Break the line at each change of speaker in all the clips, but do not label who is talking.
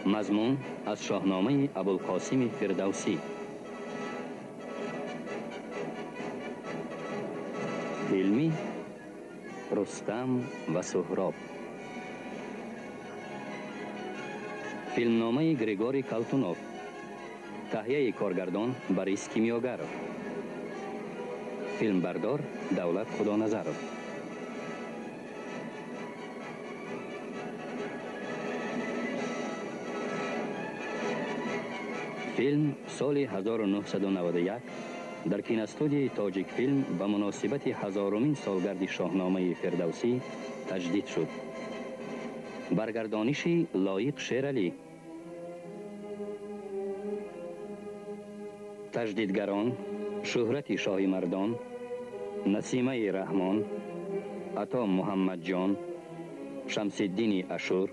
مضمون از شاهنامه ابوالقاسم فردوسی. فیلمی رستم و سهراب. فیلمنامه گریگوری کالتونوف. تهیه کارگردان بوریس کیمیاگرو. فیلمبردار دولت خدانظرov. فیلم سال 1991 در کینوستودیوی تاجیک فیلم به مناسبت 1000مین سالگرد شاهنامه فردوسی تجدید شد. برگردانش لایق شیرعلی. تجدیدگران شهرت شاه مردان، نسیمه رحمان، عطا محمد جان، شمس الدین اشور،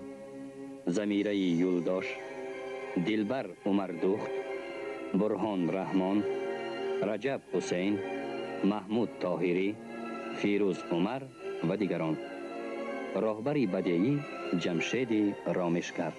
زمیره یولداش، دلبر عمر دخت، برهان رحمان، رجب حسین، محمود طاهری، فیروز عمر و دیگران. راهبر بدیعی جمشید رامشگر.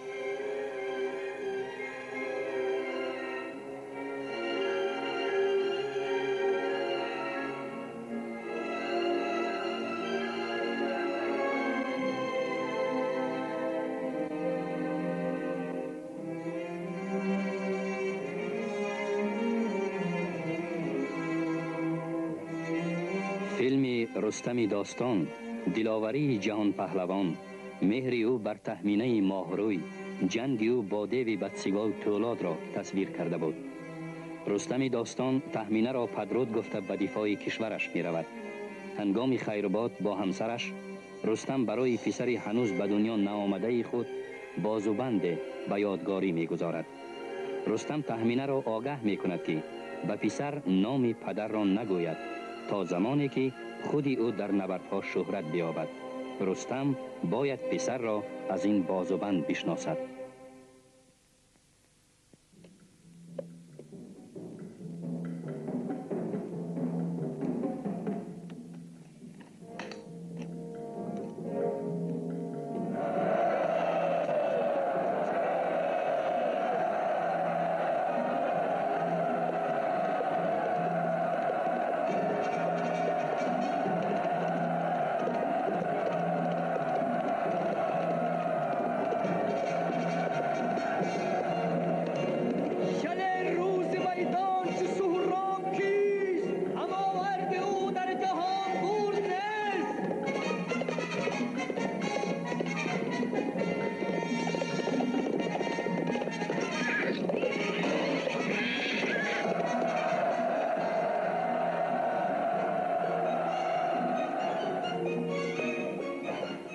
فیلم رستم داستان، دلاوری جهان پهلوان، مهر او بر تهمینه ماهروی، جنگ او با دیو بدسگال تولاد را تصویر کرده بود. رستم داستان تهمینه را پدرود گفته به دفاع کشورش می رود. هنگام خیرباد با همسرش، رستم برای پسر هنوز به دنیا نآمده خود بازوبند به یادگاری می گذارد. رستم تهمینه را آگاه می کند که به پسر نام پدر را نگوید تا زمانی که خودی او در نبردها شهرت بیابد. رستم باید پسر را از این بازوبند بشناسد.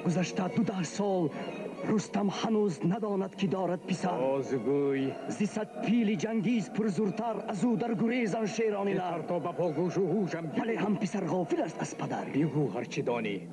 گذشته 12 سال رستم هنوز نداند که دارد پسر.
بازگوی
زیصد پیل جنگیز پرزورتر از او در گریزان شیرانی نه.
تا با پاگوش و هوشم
ولی هم پسر غافل است از پدر.
بگو هرچی دانی.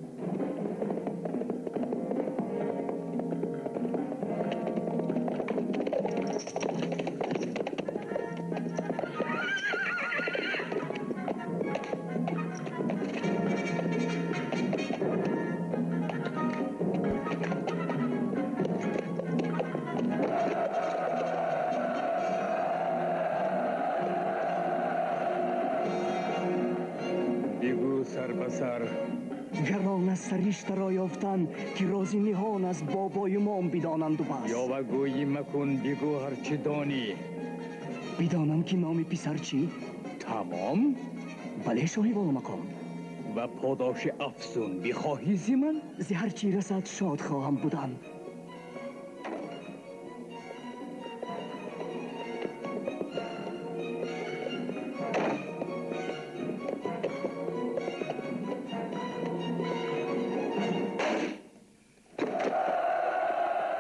گران سریشت را یافتن که رازی نهان از بابای مام بدانند و بس.
یا و گویی مکن، بگو هرچی دانی.
بدانم که نام پسر چی؟
تمام؟
بله شاهی والا مقام.
و پاداش افزون بخواهی زی من؟
زی هرچی رسد شاد خواهم بودن.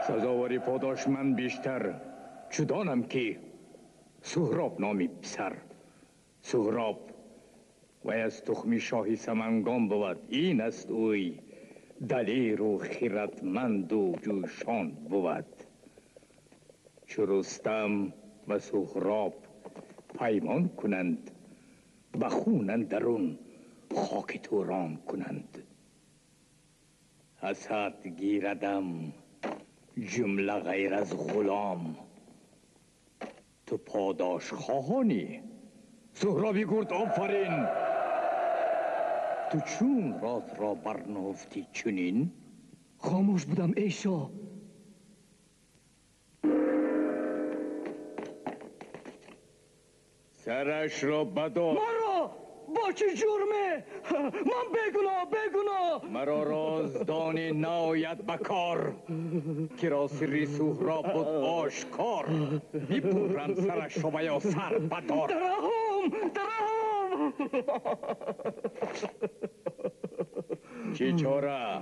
سزاواری پاداش من بیشتر چدانم که سهراب نامی پسر. سهراب وی از تخمی شاهی سمنگان بود. این است اوی دلیر و خیرتمند و جوشان بود. چو رستم و سهراب پیمان کنند، به خون اندرون خاک توران کنند. حسد گیردم جمله غیر از غلام. تو پاداش خواهانی. سهرابی گرد آفرین. تو چون راز را برنهفتی چنین؟
خاموش بودم ای شاه.
سرش را بدار.
مرا با چه جرمه؟ من بگناه.
مرا رازدانی ناید بکار، که را سری سهراب بود آشکار. میبرم سرش را یا سر بدار.
درهم
چه چاره؟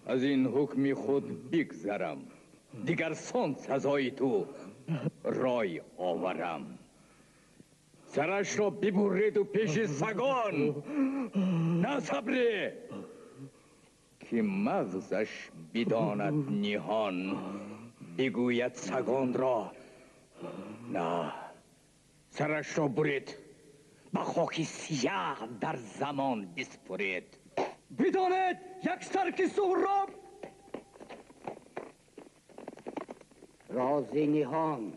از این حکمی خود بگذرم، دیگر سان سزای تو رای آورم. سرش را ببرید و پیش سگان، نه صبری که مغزش بداند نهان. بگوید سگان را نه، سرش را برید به خاک سیاه در زمان بسپرید.
بدانید یک سرک سهراب
راز نهان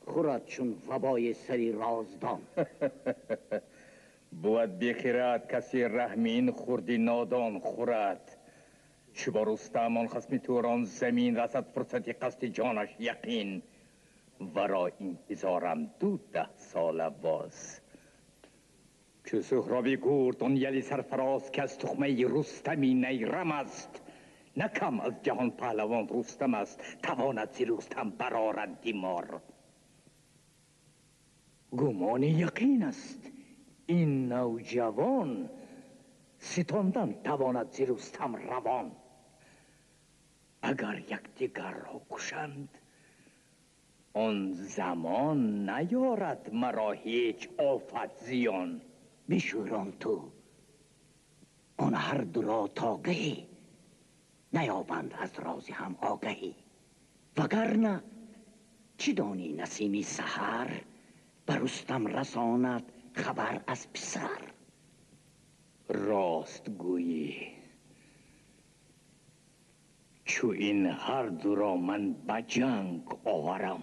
خورد چون وبای سری رازدان.
بود بخیرد کسی رحمین خوردی نادان خورد. چه با رستمان خصم توران زمین رسد فرصتی قصد جانش یقین. ورا انتظارم 12 سال باز. چه سهرابی گرد اون یلی سرفراز که از تخمه رستمی نیرم است. نه کم از جهان پهلوان رستم است، تواند زی رستم برآرد دیمار. گمان یقین است این نوجوان، ستاندن تواند زی رستم روان. اگر یکدیگر را کشند آن زمان نیارد مرا هیچ آفت زیان.
بشوران تو آن هر دو را تاگهی، نیابند از راز هم آگهی. وگرنه چی دانی نسیمی سحر، بر رستم رساند خبر از پسر.
راست گویی، چو این هر دو را من به جنگ آورم.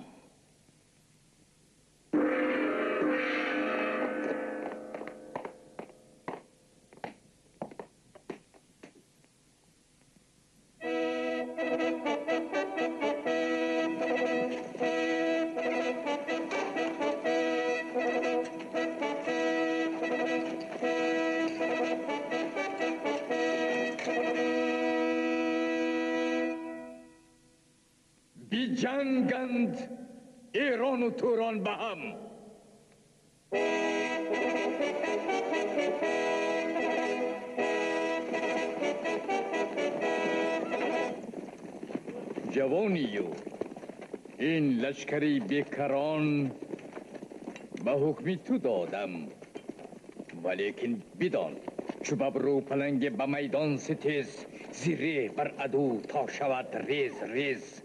بی جنگند ایران و توران به هم. جوانیو این لشکری بیکران به حکمی تو دادم، ولیکن بدان چو ببرو پلنگ به میدان ستیز، زیره بر عدو تا شود ریز ریز.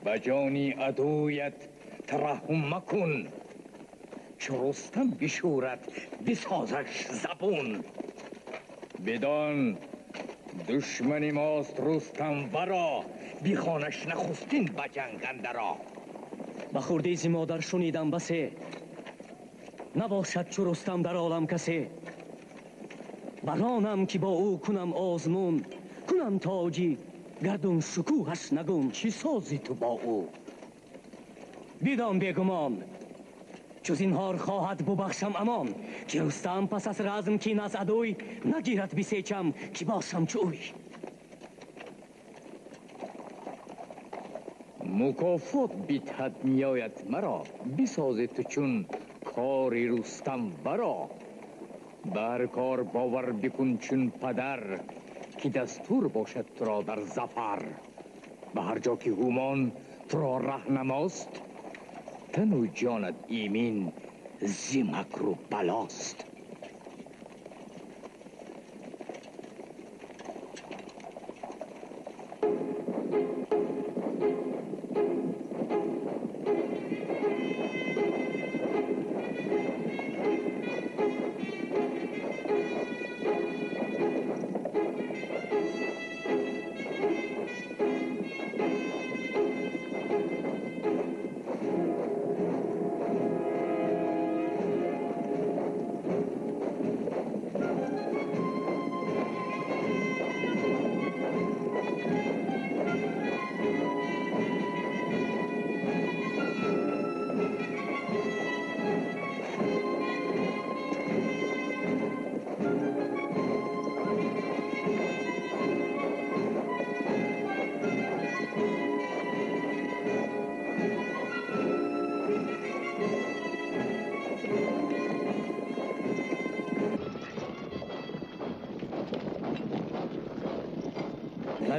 به جانی عدویت ترحم مکن، چو رستم بشورد بسازش زبون. بدان دشمنی ماست رستم ورا، بیخانش نخستین به جنگ اندرا.
به خورده ز مادر شنیدم بسه، نباشد چو رستم در عالم کسی. برانم که با او کنم آزمون، کنم تاجی گردون شکوهش نگون.
چی سازی تو با او؟
بدان بیگمان چو زینهار خواهد ببخشم امان، که رستم پس از رزم کین از عدوی، نگیرد بسیچم که باشم چوی.
مکافات بیتحد میآید مرا، بسازی تو چون کاری رستم ورا. بر کار باور بکن چون پدر، که دستور باشد تو را در ظفر. به هر جا که هومان تو را رهنماست، تن و جانت ایمن ز مکر و بلاست.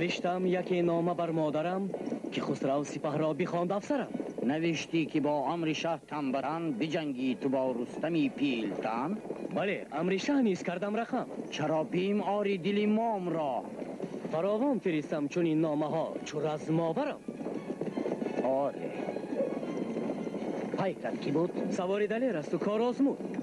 نوشتم یکی نامه بر مادرم که خسرو سپه را بخواند افسرم.
نوشتی که با امر شه تنبران بجنگی تو با رستمی پیلتن؟
بله، امر شه نیز کردم رقم.
چرا بیم آری دل مام را؟
فراوان فرستم چون این نامه ها چو رزم آورم.
آره. پیکت کی بود؟
سواری دلیر است و کار آزمود.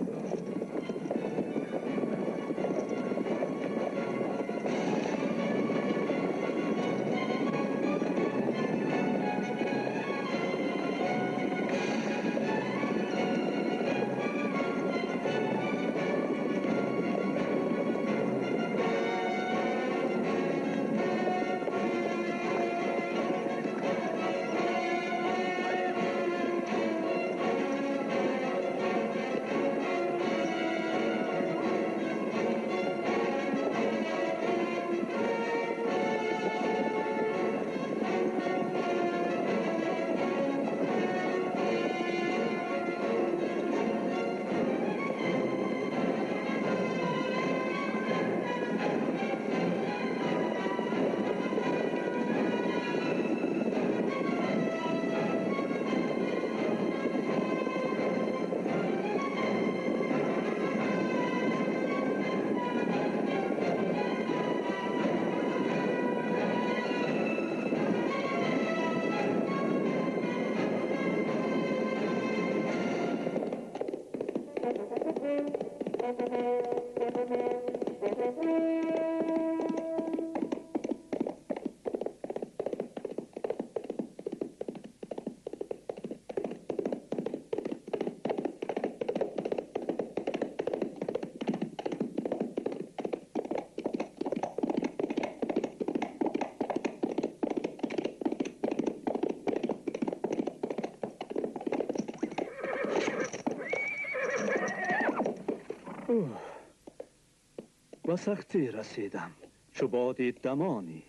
با سختی رسیدم چو بادی دمانی.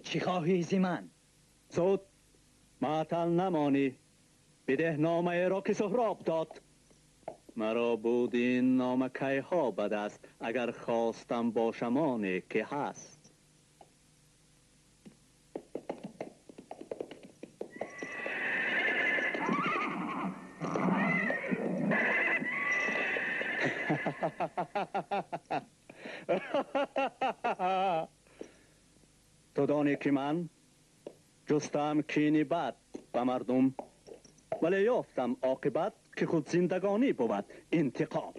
چی خواهی زی من؟
زود معطل نمانی، بده نامه را که سهراب داد. مرا بود این نامه کی ها بد است، اگر خواستم باشمانی که هست. تو دانی که من جستم کینی بد به مردم، ولی یافتم عاقبت که خود زندگانی بود انتقام.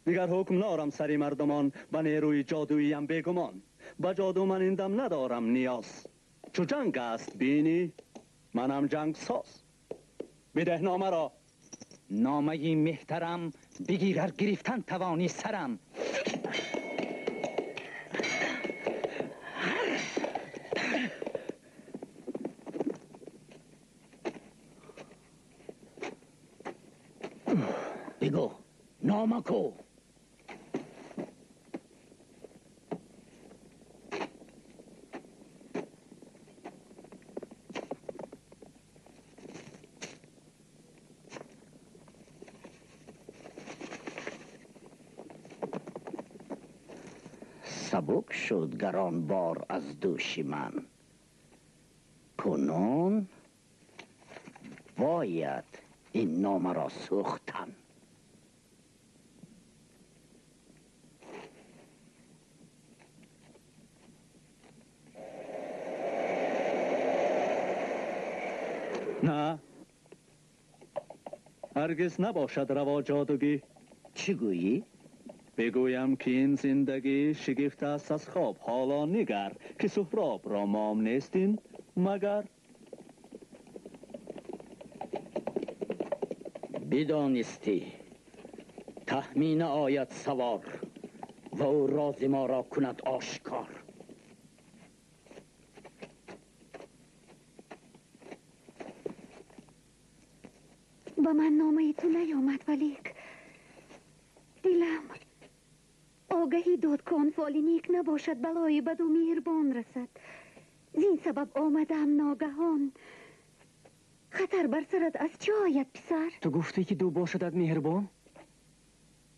دیگر حکم نارم سری مردمان و نیروی جادوییم بیگمان. به جادو من ایندم ندارم نیاز، چو جنگ است بینی منم جنگ ساز. بده نامه را.
نامه محترم بگیر گرفتن توانی سرم. بگو نامه کو. سبک شد گران بار از دوش من، کنون باید این نامه را سوختن.
نه، هرگز نباشد روا جادوگی.
چی گویی؟
بگویم که این زندگی شگفت است از خواب. حالا نگر که سهراب را مام نیستین مگر.
بدانستی تخمین آید سوار و او راز ما را کند آشکار.
با من نامه تو نیامد ولیک دلم آگهی داد که آن فالی نیک نباشد، بلای بد و مهربان رسد. زین سبب آمدم ناگهان. خطر بر سرت از چه آید پسر؟
تو گفتی که دو باشدت مهربان؟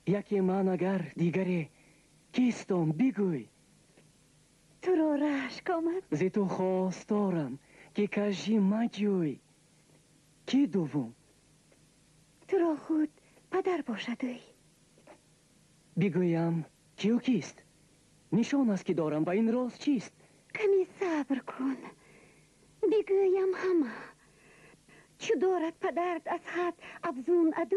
یکی من اگر دیگری کیستم بگوی.
تو را رشک آمد؟
زی تو خواست دارم که کجی مجوی. کی دوم؟
تو را خود پدر باشدوی.
بگویم کیو کیست؟ نشان است که دارم و این راست چیست؟
کمی صبر کن. بگویم همه. چو دارد پدرت از حد افزون ادو،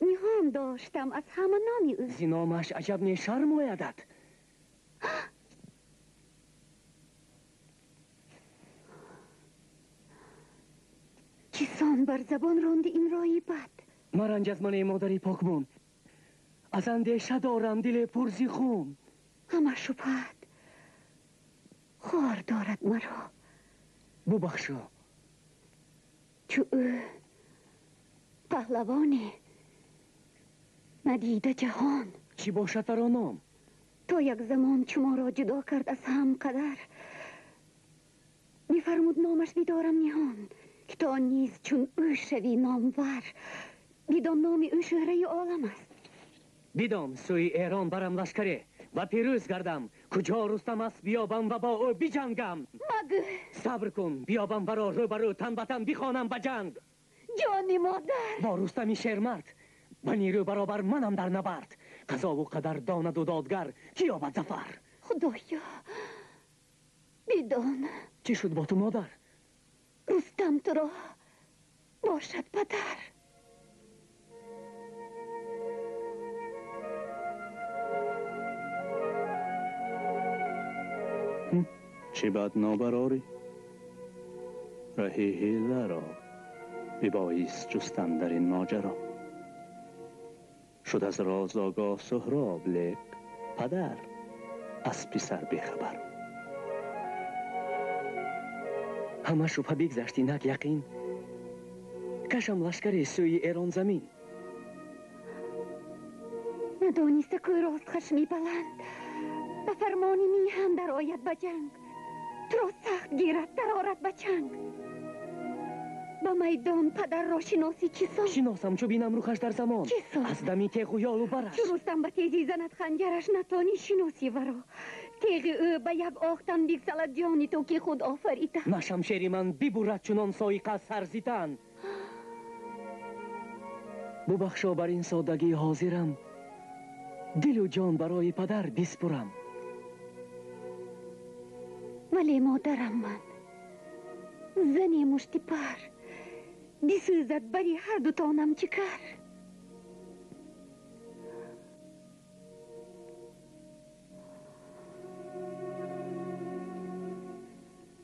نهان داشتم از همه نامی او.
زی نامش عجب نه شرم آیدت.
چیسان بر زبان راند این رایی بد؟
مرنج از من مادری پاکمون، از اندیشه دارم دل پرزی خون.
همه شپد خوار دارد مرا.
ببخشو.
چو او پهلوانی ندیده جهان.
چی باشد در آن نام؟
تا یک زمان چو ما را جدا کرد از هم قدر، میفرمود نامش بیدارم نهان، که تا نیز چون او شوی نامور، بدان نام او شهره عالم است.
بیدام سوی ایران برم لشکره و پیروز گردم. کجا رستم است بیابم و با او بجنگم.
مگو.
صبر کن بیابم برا روبرو تن به تن بخوانم به جنگ.
جانی مادر.
با رستمی شیرمرد و نیرو برابر منم در نبرد. قضا و قدر داند و دادگر کی یابد ظفر.
خدایا بدان.
چی شد با تو مادر؟
رستم تو را باشد پدر.
چی بد نابراری؟ رهی حیله را ببایست جستن در این ماجرا. شد از راز آگاه سهراب، لیک پدر از پسر بیخبر.
همه شبه بگذشتی نک یقین. کشم لشکر سوی ایران زمین.
ندانسته که راست خشمی بلند، به فرمانی میهن در آید به جنگ. تو را سخت گیرد در آرد به چنگ. به میدان پدر را شناسی چیسان؟
شناسم چو بینم روخش در زمان.
چیسان؟
از دمی تیغ و یال و برش.
چو رستم به تیزی زند خنجرش، نتانی شناسی ورا. تیغ او به یک آختن بگسلد جانی تو که خود آفریده.
نه شمشیر من ببرد چنان سایق از سرزیدن. ببخشا بر این سادگی حاضرم، دل و جان برای پدر بسپرم.
ولی مادرم من زنی مشتی پر، بسوزد بری هر دو تانم چکر.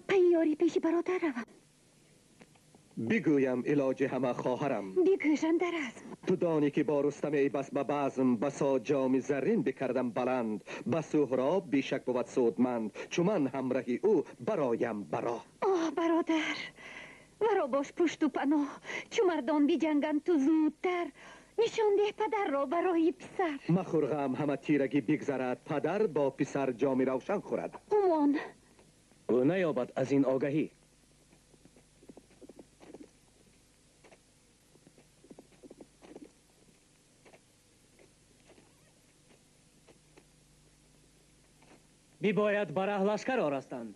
پیاری پیش برادر روم.
بگویم علاج همه خواهرم.
بگوشن در ازم.
تو دانی که با رستم ای بس به بزم، بسا جام زرین بکردم بلند. بس سهراب بیشک بود سودمند، چو من همراهی او برایم برا.
آه برادر، ورا باش پشت و پناه. چو مردان بی جنگن تو زودتر، نشان ده پدر را برای پسر.
مخور غم همه تیرگی بگذرد، پدر با پسر جام روشن خورد.
امان
او نیابد از این آگهی. باید براه لشکر آرستند.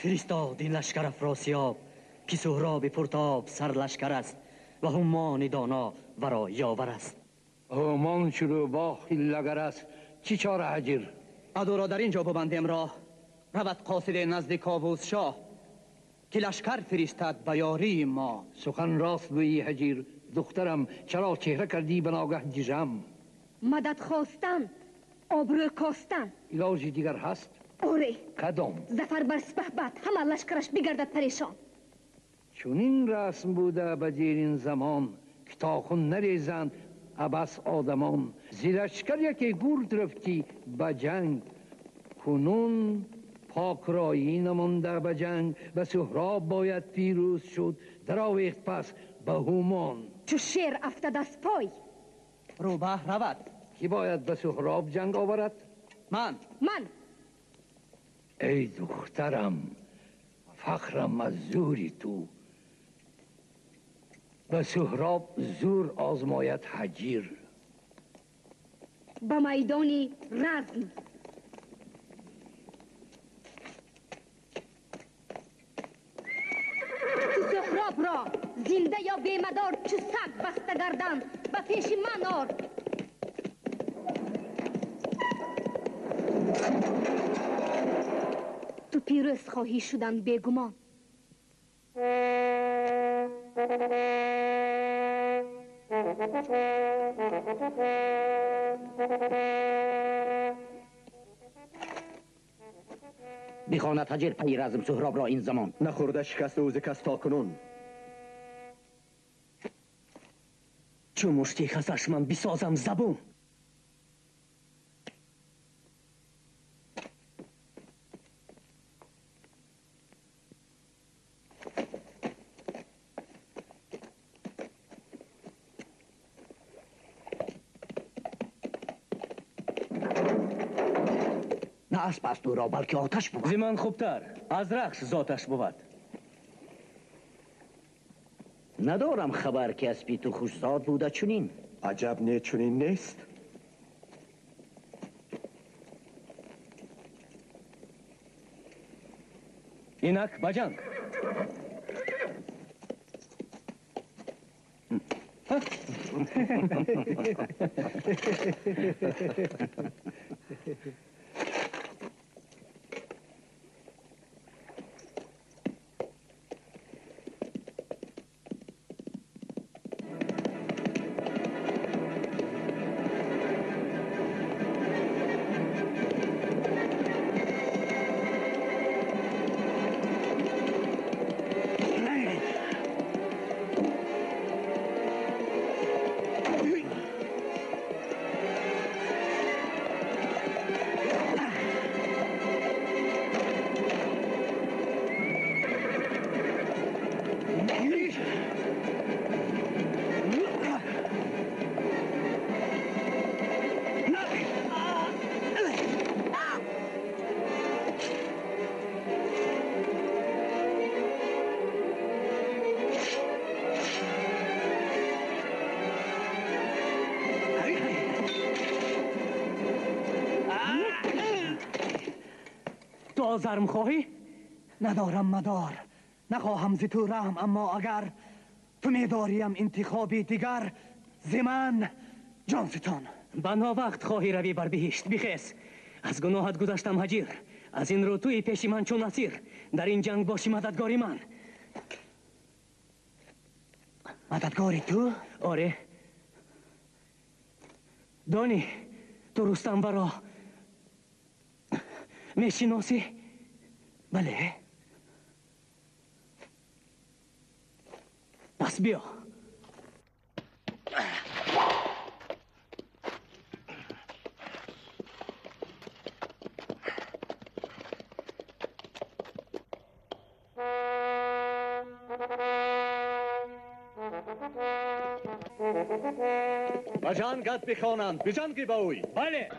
فرستاد این لشکر افراسیاب که سهراب پرتاب سر لشکر است و همان دانا ورا یاور است.
همان شروع با خیلگر است. چی چاره هجر؟
عدو را در اینجا ببندیم راه. رود قاصد نزد کاووس شاه که لشکر فرستد به یاری ما.
سخن راست گویی هجیر. دخترم چرا چهره کردی به ناگه دیژم؟
مدد خواستن، آبرو کاستن.
علاجی دیگر هست؟
آره،
کدام؟
زفر بر سپه بعد همه لشکرش بگردد پریشان.
چون این رسم بوده به دیرین زمان که تا خون نریزند عبس آدمان. زیرشکر یکی گرد رفتی به جنگ، کنون پاکرایی نمانده به جنگ. به سهراب باید پیروز شد، در آویخت پس به هومان.
چو شیر افتد از پای.
روبه رود.
کی باید به سهراب جنگ آورد؟
من.
ای دخترم، فخرم از زوری تو. به سهراب زور آزماید هجیر.
به میدانی رزم. تو سهراب را زنده یا بیمدار چو سگ بسته گردن به پیش من آر. تو پیروز خواهی شدن بیگمان.
بخواند هجر پی رزم سهراب را این زمان.
نخورده شکست اوز کس تا کنون.
چو مشتی خسش من بسازم زبون.
نه اسب است او را بلکه آتش بود.
زمان خوبتر از رخش ذاتش بود.
ندارم خبر که اسبی تو خوشزاد بوده چنین.
عجب نه چنین نیست.
اینک بجنگ. تو آزرم خواهی؟
ندارم مدار. نخواهم ز تو رحم، اما اگر تو میداریم انتخابی دیگر زمن جان ستان.
بنا وقت خواهی روی بر بهشت. بخیز، از گناهت گذشتم هجیر. از این رو توی پیش من چون اسیر. در این جنگ باشی مددگاری من.
مددگاری تو؟
آره. دانی تو رستم ورا میشناسی؟
بله.
پس بیا.
و جنگت بخوانند بجنگی با اوی.
بله.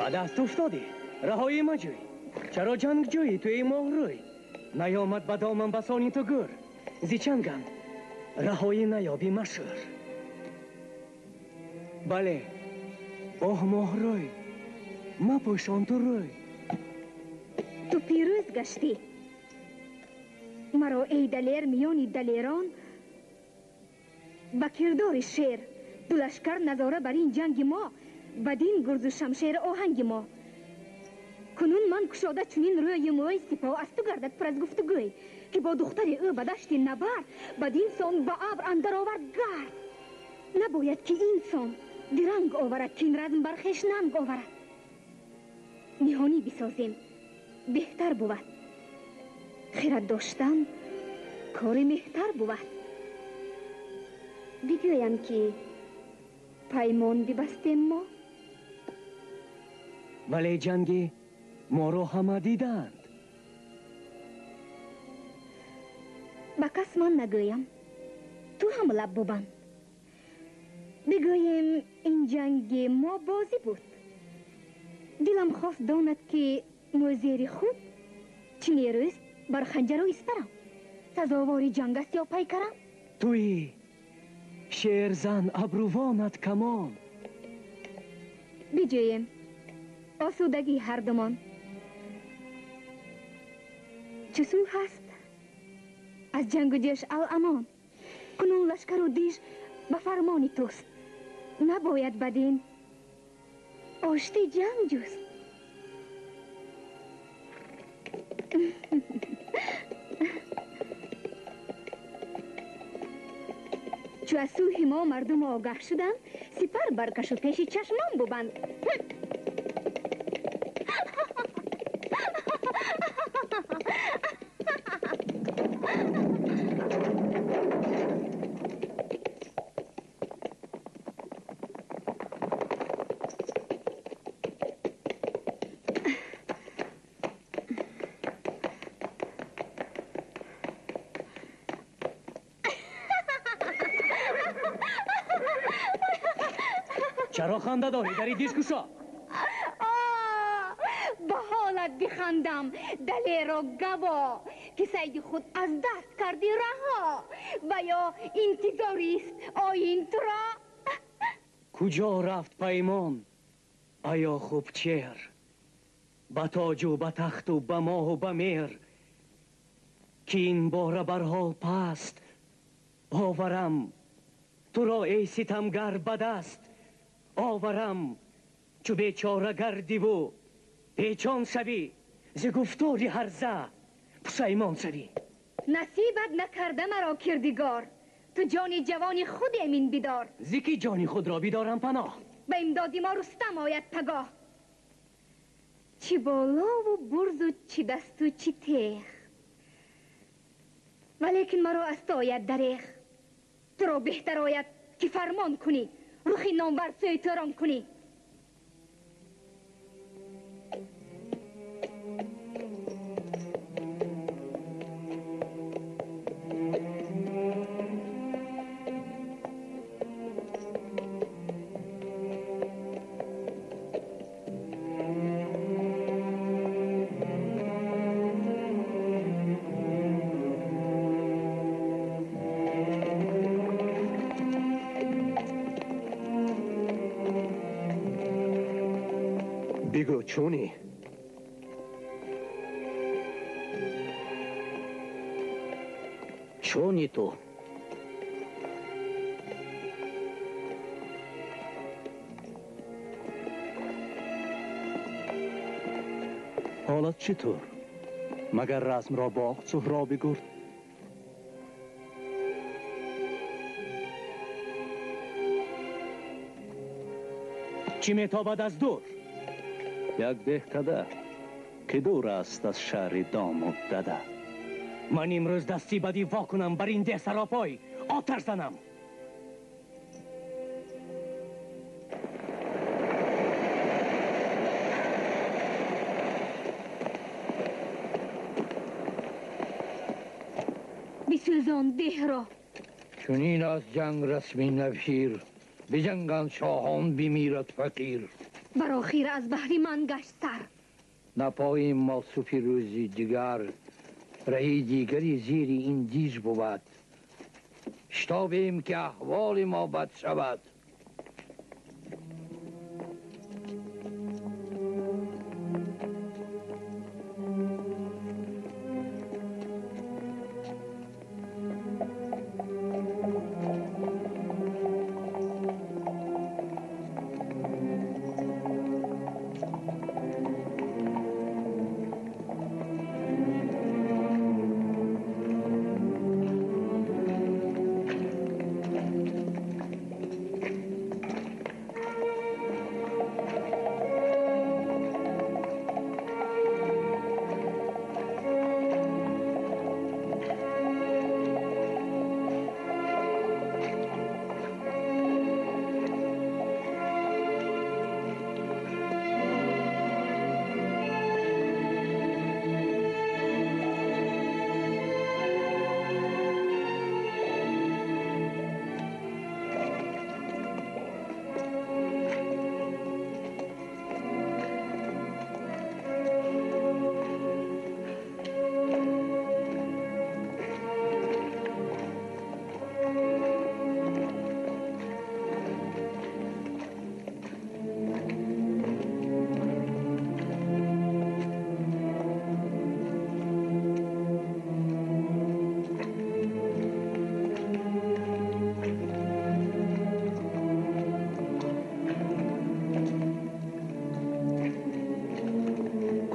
بعد از افتادی رهایی مجوی چرا جنگ جویی توی مهروی نیامد به دامن بسانی تو گر زی چنگم رهایی نیابی مشور بله اوه مهروی ما پوشان تو روی
تو پیروز گشتی مرا ای دلیر میانی دلیران با کردار شیر دو لشکر نظاره بر این جنگ ما بدین گرز و شمشیر آهنگ ما کنون من کشاده چونین روی موی سپاه از تو گردد پر از گفتگوی که با دختر او به دشت نبرد بدین سان با ابر اندر آورد گرد نباید که این سان درنگ آورد که این رزم برخش ننگ آورد نهانی بسازیم بهتر بود خیرت داشتن کار مهتر بود بگویم که پیمان ببستیم ما
ولی جنگی ما رو همه دیدند
با کس من نگویم تو هم لب ببند بگویم این جنگ ما بازی بود دلم خواست داند که موزیر خود چه نیرویست بر خنجر و اسپرم سزاواری جنگ است یا پیکرم
توی شیر زن ابروانت کمان
بجویم آسودگی هر دومان چسو هست از جنگ و جش الامان کنون لشکر و دیش به فرمانی توست نباید بدین آشتی جنگ جست چو از سوی ما مردم آگاه شدن سپر برکش و پیش چشمان ببند
چرا خنده داری داری دیسکوشا
به حالت بخندم دلیر و گوا که سید خود از دست کردی رها و یا انتظاریست آین تو را
کجا رفت پیمان آیا خوب چهر با تاج و با تخت و با ماه و با میر که این باره بر حال پست آورم تو را ای ستمگر بدست آورم چو بیچاره گردی و پیچان شوی ز گفتاری هرزه پشیمان شوی
نصیبت نکرده مرا کردگار تو جان جوانی خود امین بیدار
زکی جانی خود را بیدارم پناه
به امدادی ما رستم آید پگاه چی بالا و برز و چی دست و چی تیخ ولیکن مرا از تو آید دریخ تو را بهتر آید که فرمان کنی روخی نامور سوی تو ران کنی
بگو چونی؟
چونی تو؟
حالت چطور؟ مگر رسم را باخت سهراب گرد؟
چی میتابد از دور؟
یک دهکده که دور است از شهر دام و دده.
من امروز دستی بدی واکنم بر این ده سراپای آتش زنم
بسوزان ده را
چونین از جنگ رسمی نوشیر بجنگان شاهان بمیرد فقیر.
براخیر از بحری من گشت سر.
نپاییم ما صبح روزی دیگر، رهی دیگری زیر این دیج بود. شتابیم که احوال ما بد شود.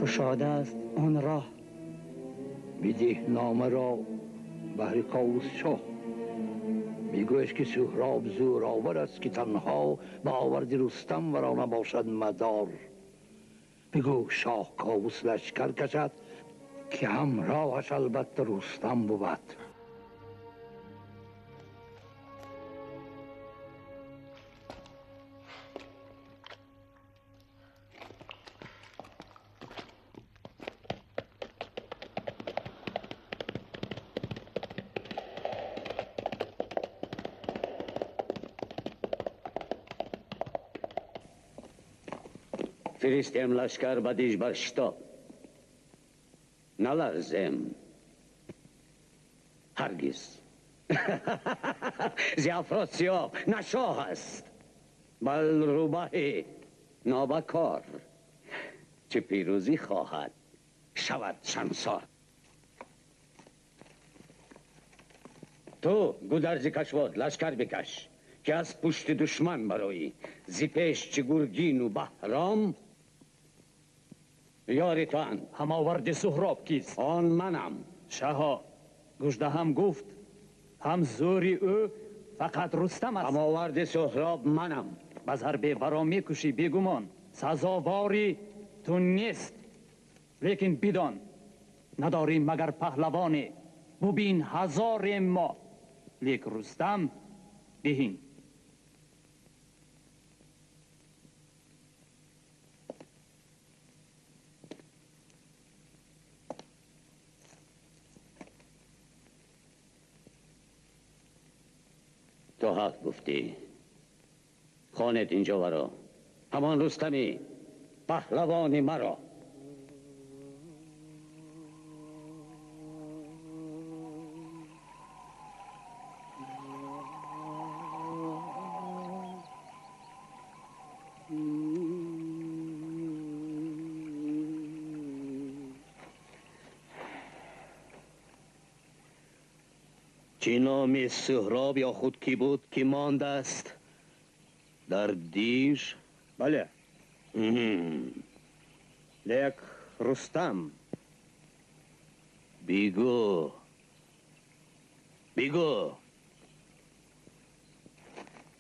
گشاده است آن راه.
بده نامه را بهر کاووس شاه. میگویش که سهراب زورآور است که تنها به آورد رستم ورا نباشد مدار. بگو شاه کاووس لشکر کشد که همراهش البته رستم بود.
فرستیم لشکر بدیش بر شتاب. نلرزیم هرگز. زی افراسیاب نه شاه است بل روباه نابکار. چه پیروزی خواهد شود شمسار. تو گودرز کشواد لشکر بکش که از پشت دشمن برایی. زی پیش چه گرگین و بهرام یاری تو اند.
هماورد سهراب کیست؟
آن منم.
شاها گژده هم گفت هم زوری او فقط رستم است.
هماورد سهراب منم.
بزر به برا میکشی بیگمان. سزاواری تو نیست. لیکن بدان نداریم مگر پهلوانی. ببین هزار ما لیک رستم بهین.
تو حق گفتی. خانت اینجا ورا. همان رستمی پهلوانی مرا. چه نام سهراب یا خود کی بود که مانده است در دیش؟
بله. لیک رستم.
بیگو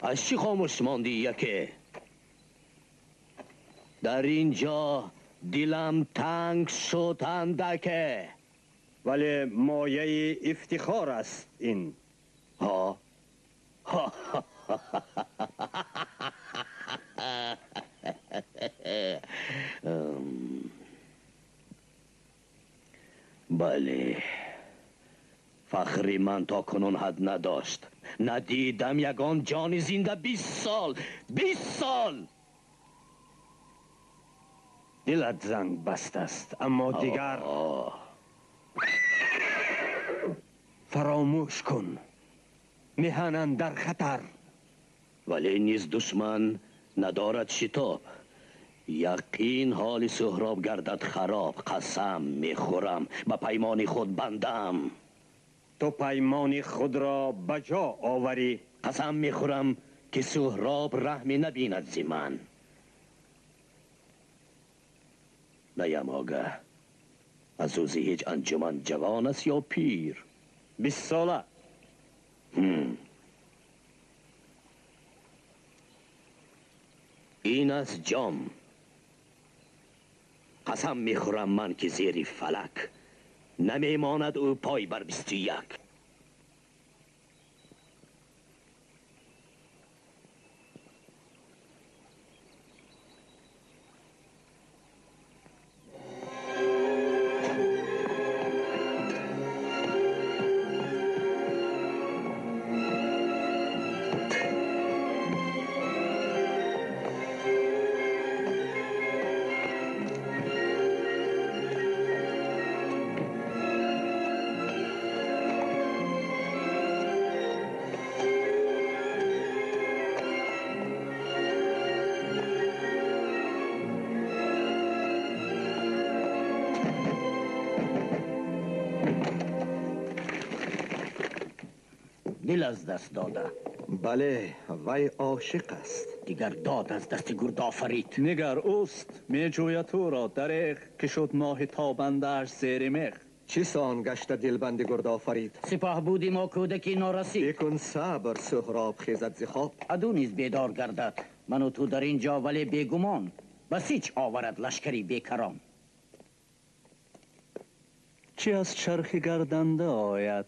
از چی خاموش ماندی یکی؟ در اینجا دلم تنگ شد اندکه.
ولی مایه افتخار است این.
ها بله، فخری من تا کنون حد نداشت.
ندیدم یگان جان زنده 20 سال. 20 سال
دلت زنگ بست است، اما دیگر فراموش کن. میهنن در خطر.
ولی نیز دشمن ندارد شتاب. یقین حال سهراب گردد خراب. قسم میخورم به پیمان خود بندم.
تو پیمان خود را بجا آوری.
قسم میخورم که سهراب رحمی نبیند ز من. نیم آگه از او هیچ انجمن جوان است یا پیر.
20 ساله.
این است جام. قسم میخورم من که زیر فلک نمیماند او پای بر 21. دل از دست داده.
بله، وی عاشق است.
دیگر داد از دست گرد آفرید.
نگر اوست می جوید تو را دریغ که شد ماه تابندش زیر میخ.
چی سان گشته دلبند گرد آفرید؟
سپاه بودیم و کودکی نارسید.
بکن صبر سهراب خیزد ز خواب.
عدو نیز بیدار گردد. من و تو در اینجا ولی بیگمان. بسیچ آورد لشکری بیکران.
چی از چرخ گردنده آید؟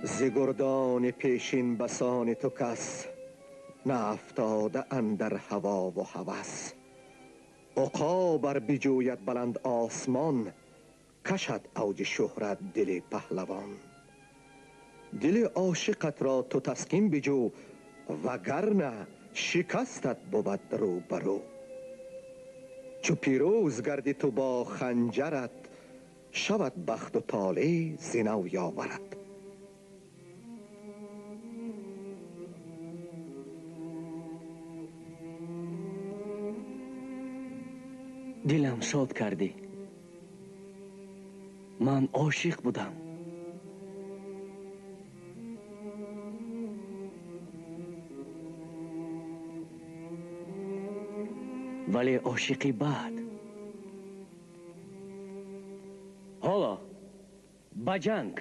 ز گردان پیشین بسان تو کس نافتاده اندر هوا و هوس. عقابر بجوید بلند آسمان کشد اوج شهرت دل پهلوان. دل عاشقت را تو تسکین بجو وگرنه شکستت بود رو برو. چو پیروز گردی تو با خنجرت شود بخت و طالع ز نو یاورد.
دلم شاد کردی. من عاشق بودم. ولی عاشقی بعد. حالا به جنگ.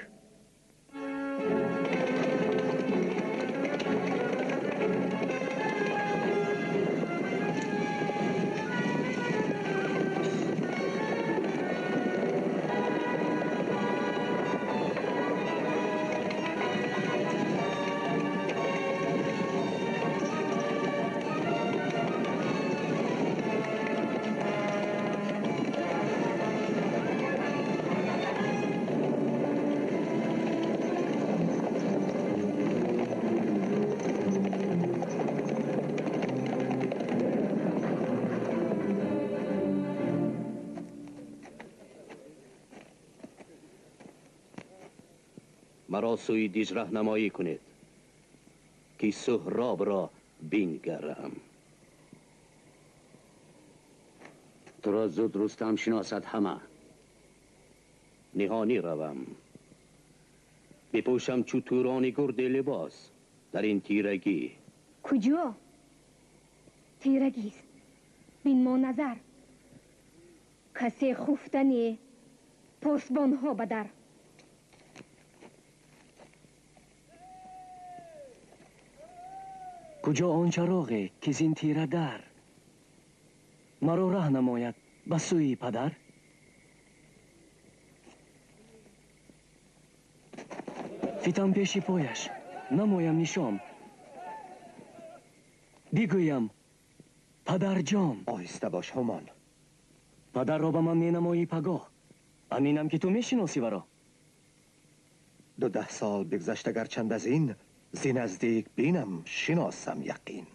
مرا سوی دیج راهنمایی کنید که سهراب را بنگرم. تو را زود رستم شناسد همه. نهانی روم بپوشم چو تورانی گرد لباس در این تیرگی.
کجا؟ تیرگی است. بین ما نظر. کسی خفتنی پرسبان ها بدر.
کجا آن چراغی که زین تیره در مرا ره نماید به سوی پدر؟ فیتم پیشی پایش نمایم نشام. بگویم پدر جان.
آهسته باش همان.
پدر را به من نینمایی پگاه. امینم که تو میشناسی ورا.
12 سال بگذشت اگر چند از این زی نزدیک بینم شناسم یقین.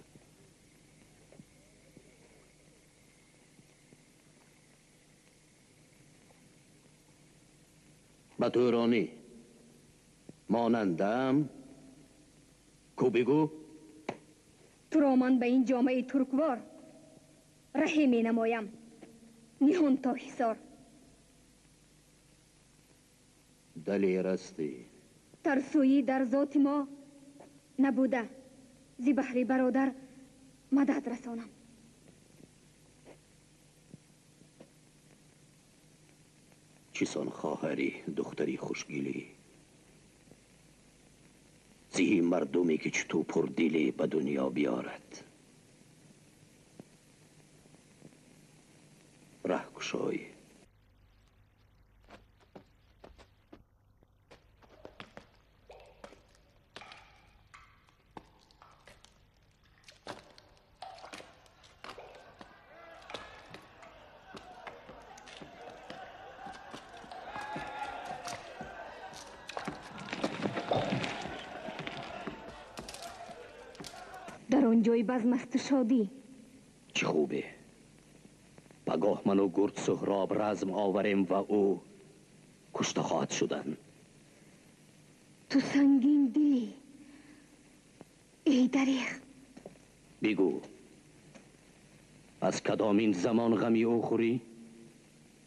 بطورانی مانندم کو بگو.
تو را من به این جامعه ترکوار رهی می نمایم. نهان تا حصار.
دلیر استی.
ترسویی در ذات ما نبوده. زی بحری برادر مدد رسانم.
چیسان خواهری دختری خوشگیلی. زی مردمی که چطور پر دیلی به دنیا بیارد. ره کشای.
در آنجای بزم است شادی.
چه خوبه. پگاه من و گرد سهراب رزم آوریم و او کشته خواهد شدن.
تو سنگین دلی ای دریغ.
بگو از کدامین زمان غمی او خوری؟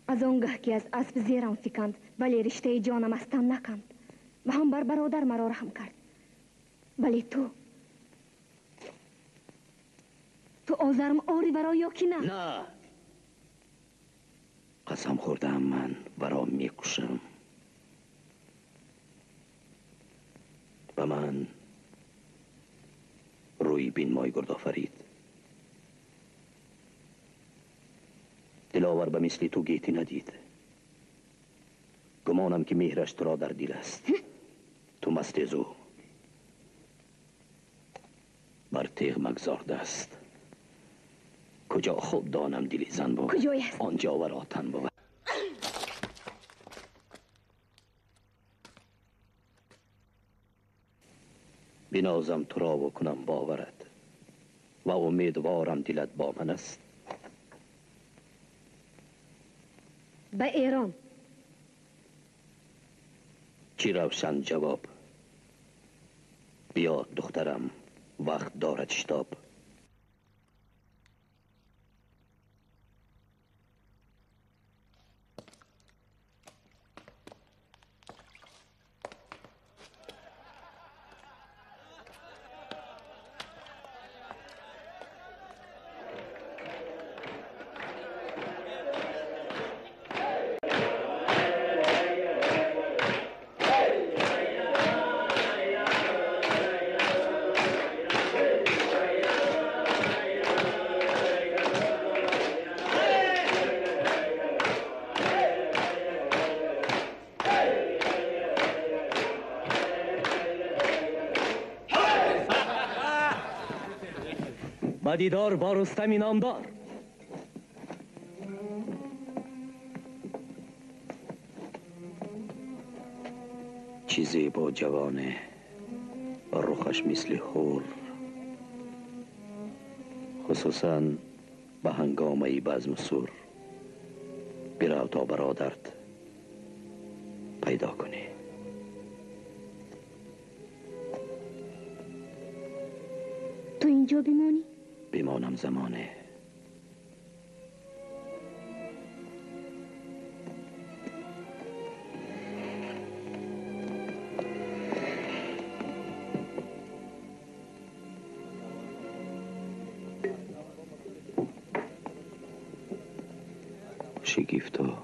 از آنگه که از اسب زیرم فکند ولی رشته جانم استم نکند و هم بر برادر مرا رحم کرد. ولی تو آزرم آری برای یا کی نه؟
نه. قسم خوردم من ورا میکشم. به من روی بین مای گرد آفرید. دلاور به مثل تو گیتی ندید. گمانم که مهرش تو را در دل است. تو مستیزو بر تیغ مگذارده است. کجا خوب دانم دلی زن بود.
کجای است؟
آنجا ورا تن بود. بنازم تو را و کنم باورت و امیدوارم دلت با من است.
به ایران.
چی روشن جواب. بیا دخترم وقت دارد شتاب.
دیدار با رستمی نامدار.
چیزی با جوانه رخش مثل خور، خصوصا به هنگامه بزم سور. برو تا برادرت پیدا کنی.
تو اینجا بمانی؟
بمانم زمانه. شگفتا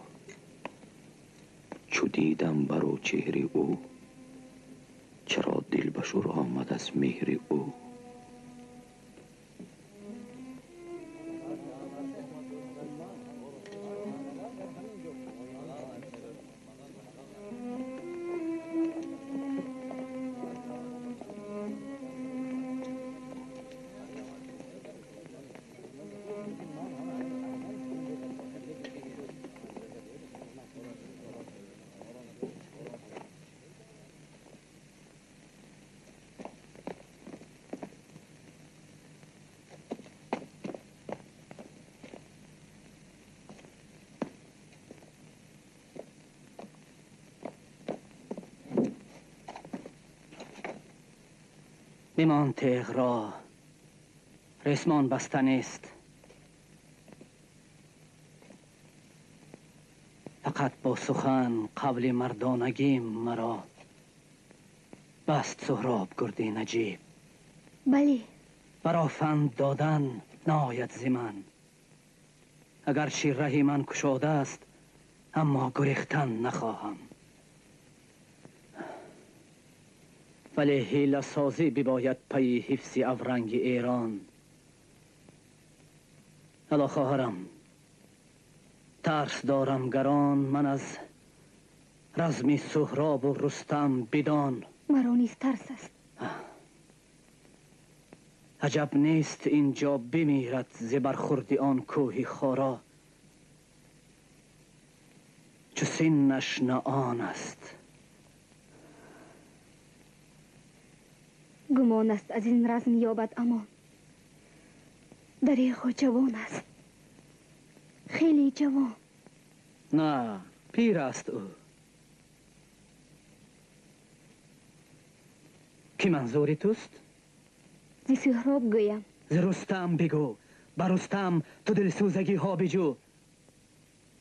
چو دیدم برو چهره او، چرا دل بشور آمد از مهر او.
بمان تیغ را رسمان بستن است. فقط با سخن قبل مردانگیم مرا بست سهراب گردی نجیب.
بله.
برا فند دادن ناید زمن، اگرچه رهی من کشاده است اما گریختن نخواهم. ولی حیله سازی بباید پی حفظ افرنگ ایران. الا خواهرم، ترس دارم گران من از رزم سهراب و رستم بدان.
مرا نیز ترس است.
عجب نیست اینجا بمیرد ز برخورد آن کوه خارا، چو سنش نه آن است.
گمان است از این رزم یابد امان. دریغ جوان است، خیلی جوان.
نه، پیر است او. کی منظوری توست؟
زی سهراب گویم.
ز رستم بگو، بر رستم تو دلسوزگی ها بجو.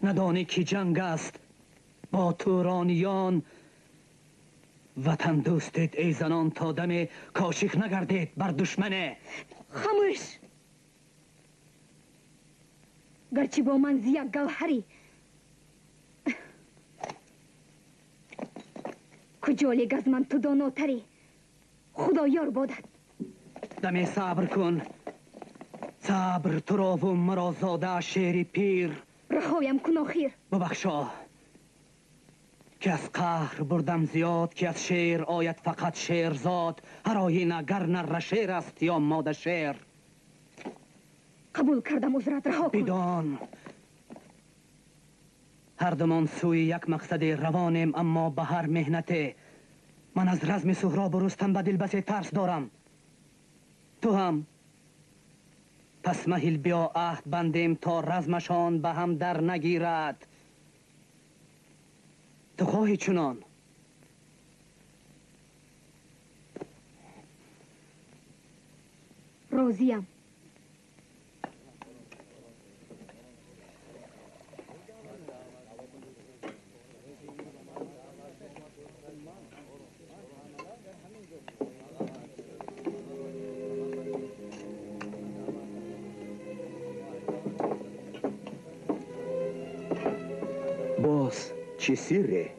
ندانی که جنگ است با تورانیان. وطن دوستید ای زنان تا دم کاشیخ نگردید بر دشمنه.
خاموش! گرچه با من زی یک گوهری کجالیگ از من تو داناتری. خدا یار بادد.
دمی صبر کن. صبر تو را و مرا زاده شیر پیر.
رخوایم کن آخیر.
ببخشا که از قهر بردم زیاد، که از شیر آید فقط شیرزاد. هر آینه گر نر شیر است یا ماده شیر.
قبول کردم عذرت، رها کن.
بدان هر دمان سوی یک مقصد روانیم، اما به هر مهنت من از رزم سهراب و رستم به دل بسی ترس دارم. تو هم. پس مهل بیا عهد بندیم تا رزمشان به هم در نگیرد. تو خواهی چنان؟
راضیم.
باز
چی سیره؟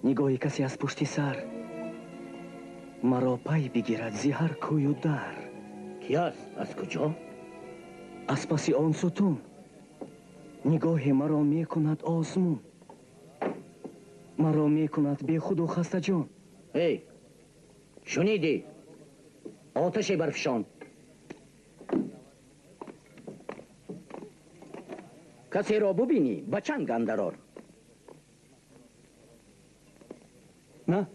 نگاهی کسی از پشت سر مرا پی بگیرد زی هر کوی و در.
کی است؟ از کجا؟
از پس آن ستون نگاه مرا می کند آزمون. مرا می کند بی خود و خسته جان.
ای شنیدی؟ آتش برفشان. کسی را ببینی به چنگ اندر آر.
نه،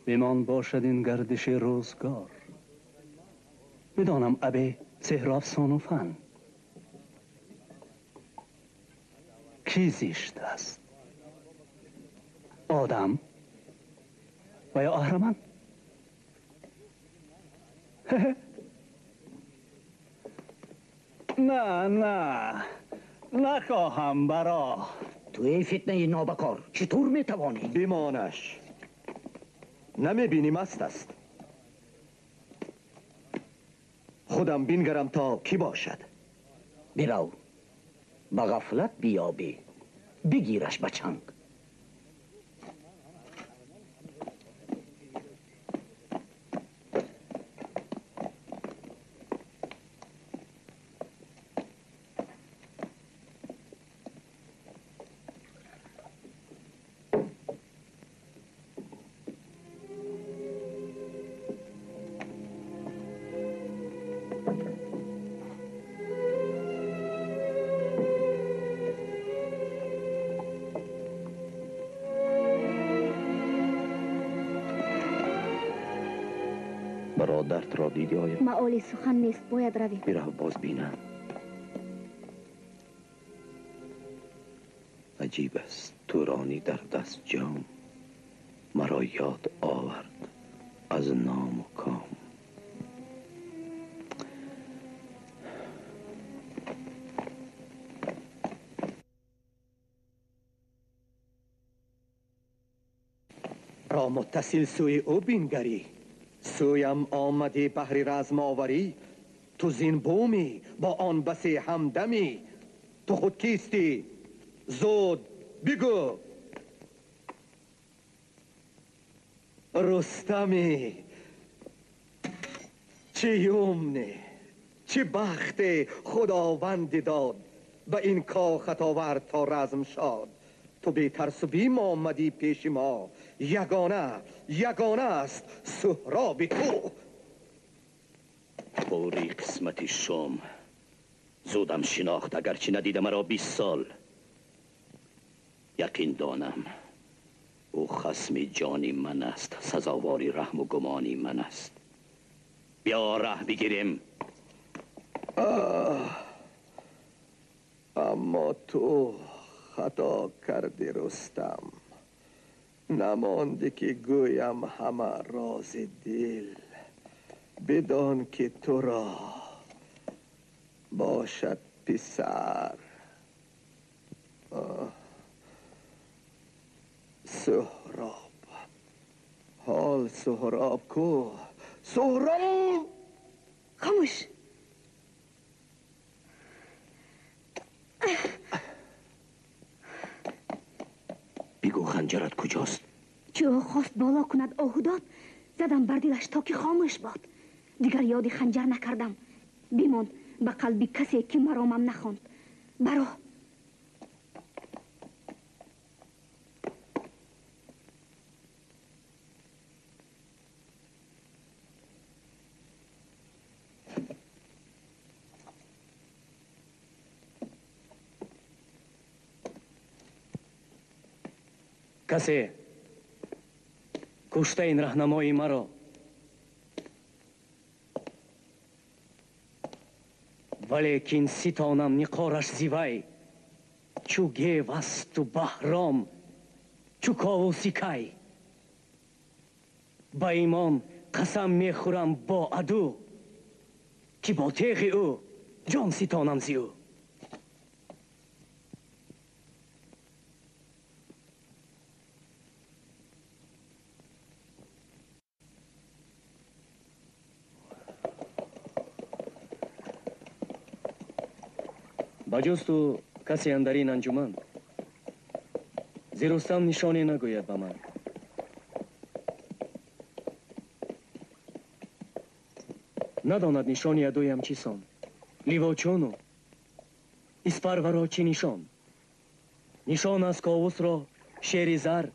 بمان باشد این گردش روزگار. بدانم ابی سحر افسان و فن کی زیشت است، آدم و یا اهرمن؟ نه نه نخواهم برا.
توی فتنه نابکار چطور میتوانی؟
بیمانش نمیبینی مست است. خودم بینگرم تا کی باشد.
برو به غفلت بیابی بگیرش به چنگ.
برادرت را دیدی آیا؟
معالی سخن نیست، باید رویم.
برو باز بینم. عجیب است تورانی در دست جام مرا یاد آورد. از نام و کام.
را متصل سوی او بینگری، سویم آمدی بهر رزم آوری. تو زین بومی با آن بسی همدمی، تو خود کیستی؟ زود بگو. رستمی، چه یمنی، چه بخت خداوند داد، به این کاخت آورد تا رزم شاد. تو بی ترس و بیم آمدی پیش ما، یگانه است سهراب تو.
پوری قسمتی شوم، زودم شناخت اگرچه ندیده مرا 20 سال. یقین دانم او خصم جانی من است، سزاواری رحم و گمانی من است. بیا ره بگیریم.
اما تو خطا کردی رستم، نمانده که گویم همه راز دل. بدان که تو را باشد پسر سهراب. حال سهراب کو؟ سهراب!
خاموش.
بگو خنجرت کجاست؟
چه او خواست بالا کند آهو داد، زدم بر دلش تا که خاموش باد. دیگر یاد خنجر نکردم، بیماند به قلبی کسی که مرامم نخواند. برو.
کسی کشته این رهنمای مرا ولیکن ستانم نقارش زیوی، چو گیو است و بهرام چو کاووسی کی. با ایمان قسم میخورم با عدو، که با تیغ او جان ستانم زی او. بجز تو کسی اندر این انجمن زی رستم نشانی نگوید به من. نداند نشانی عدویم چیسان، لیوا چونو اسپرورا چی نشان. نشان از کاووس را شیر زر،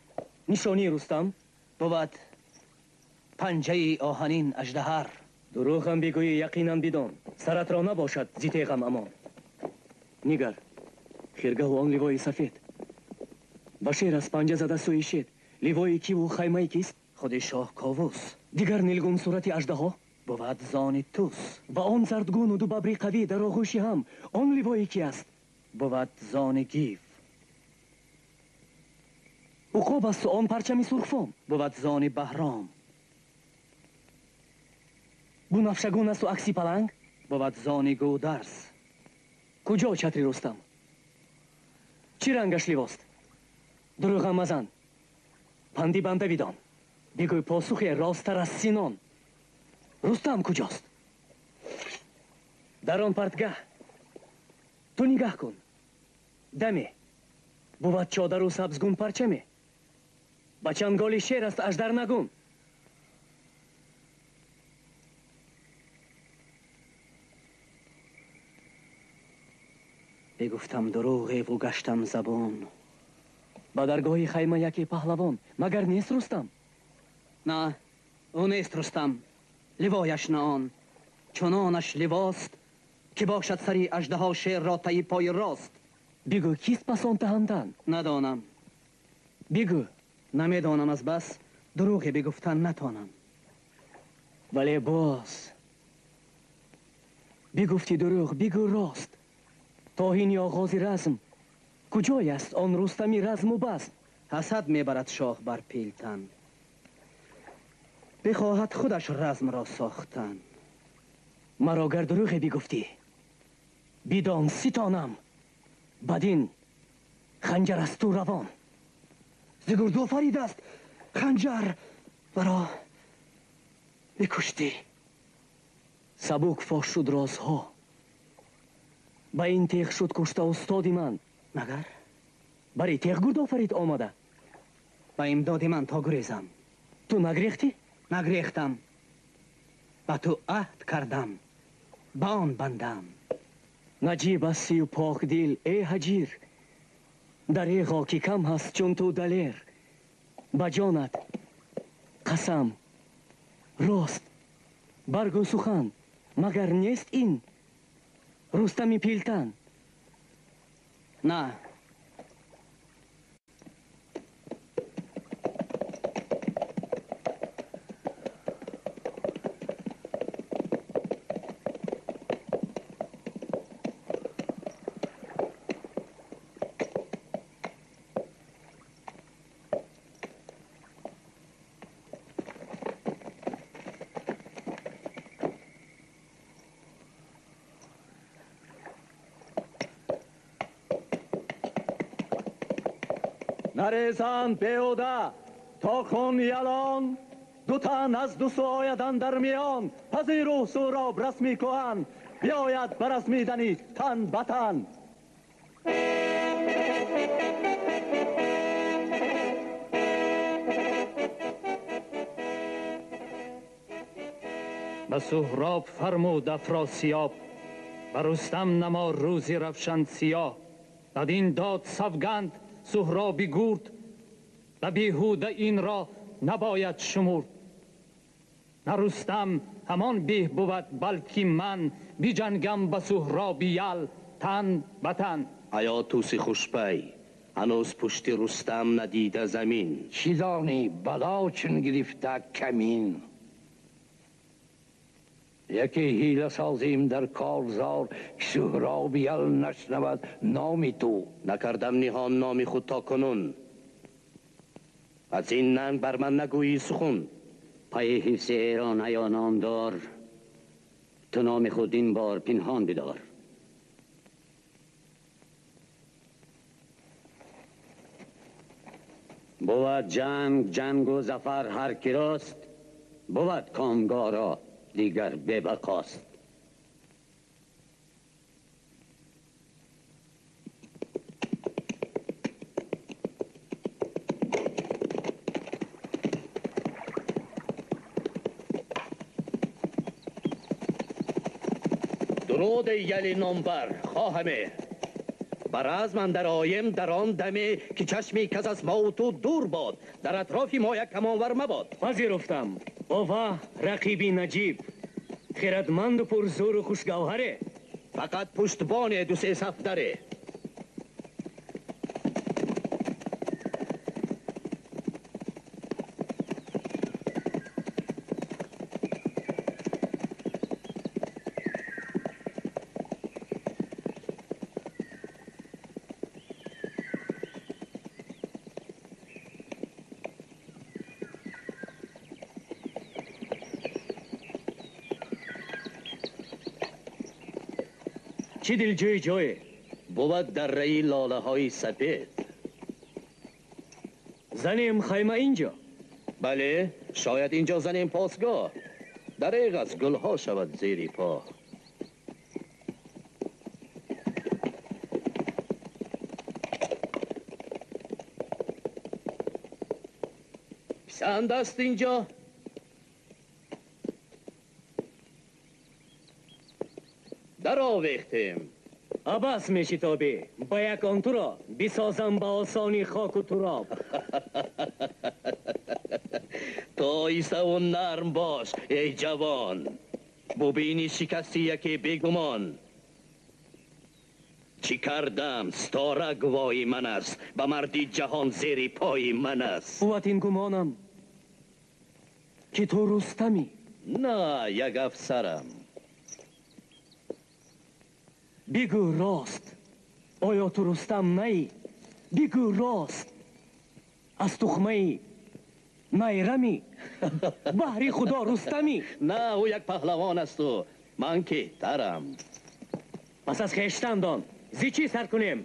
نشانی رستم
بود پنجه آهنین اژدهر.
دروغم بگویی یقینا بدان، سرت را نباشد زی تیغم امان. نگر خیرگه و آن لیوای سفید، با شیر از پنجه زده سوی شید. لیوای کی و خیمه کیست؟
خود شاه کاووس.
دیگر نیلگون صورت اژدها
بود زان توس.
با آن زردگون و دو ببری قوی در آغوشی هم. آن لیوای کی است؟
بود زان گیو.
عقاب است و آن پرچمی سرخفام.
بود زان بهرام.
بنفشگون است و عکسی پلنگ.
بود زان گودرز.
کجا چتری رستم؟ چی رنگش لیواست؟ دروغم مزن، پندی بنده ویدان. بگوی پاسخی راستر از سینان. رستم کجاست؟ در آن پرتگه تو نگاه کن. دمی بود چادر و سبزگون پرچمی. با چنگال شیر است اژدر نگون.
بگفتم دروغی و گشتم زبان.
با درگاه خیمه یکی پهلوان مگر نیست رستم؟
نه او نیست رستم، لیوایش نه آن. چنانش لیواست که باشد سری اژدها شیر را طی پای راست.
بگو کیست پس آن تهمتن؟
ندانم.
بگو.
نمیدانم، از بس دروغی بگفتن نتانم.
ولی باز بگفتی دروغ، بگو راست. توهین آغاز رزم کجای است آن رستمی رزم و بزم؟
حسد میبرد شاه بر پیلتن. بخواهد خودش رزم را ساختن.
مرا گر دروغی بگفتی بدان ستانم، بدین خنجر از تو روان. زگردو فرید است خنجر برا بکشتی. سبک فاش شد رازها، با این تیغ شد کشته استادی من. مگر برای تیغ گرد آفرید آمده؟
با امداد من تا گریزم.
تو نگریختی؟
نگریختم. با تو عهد کردم، با آن بندم.
نجیب هستی و پاک دل ای حجیر، دریغا که کم هست چون تو دلیر. با جانت قسم راست برگو سخن، مگر نیست این رستمی پیلتن؟
نه،
نریزند بیهوده تا خون یلان، دو تن از دو سویدن در میان. پذیرو سهراب رسمی کهن، بیاید برسمیدنی تن به تن.
به سهراب فرمود افراسیاب، به رستم نما روزی روشن سیاه. بدین داد سوگند سهرابی گرد، و بیهوده این را نباید شمرد. نه رستم همان به بود بلکه من، بی جنگم به سهرابی یل تن به تن.
ایا توسی خوشپی هنوز پشت رستم ندیده زمین.
چی دانی بلا چون گرفته کمین. یکی حیله سازیم در کارزار، که سهرابی یل نشنود نامی تو.
نکردم نهان نام خود تا کنون، از این ننگ بر من نگویی سخن.
پای حفظ ایران ایا نامدار، تو نام خود این بار پنهان بدار. بود جنگ و ظفر هر کی راست، بود کامگارا دیگر ببقاست.
درود یلی نامبر خواهمه، بر از من در آیم در آن دمه، که چشمی کس از ما و تو دور باد، در اطرافی ما یک کمانور مباد.
پذیرفتم. اوه رقیبی نجیب، خردمند و پرزور و خوشگوهره.
فقط پشتبان دو سه صف داره.
چی دل جوی جوی؟
بود در رئی لاله های سپید.
زنیم خیمه اینجا؟
بله، شاید اینجا زنیم پاسگاه. دریغ از گلها شود زیری پا. پسند است اینجا؟ در آویختیم.
عباس میشی تابی، با یک آن تو را بسازم با آسانی خاک و تراب.
تو ایسته و نرم باش ای جوان، ببینی شکستی یکی بیگمان. چی کردم ستاره گواهی من است، به مردی جهان زیر پای من است.
قوت این گمانم که تو رستمی.
نه، یک افسرم.
بگو راست، آیا تو رستم نی؟ بگو راست، از تخمه نیرمی؟ بهری خدا رستمی.
نه، او یک پهلوان است و من که ترم.
پس از خیشتن دان زی چی سر کنیم؟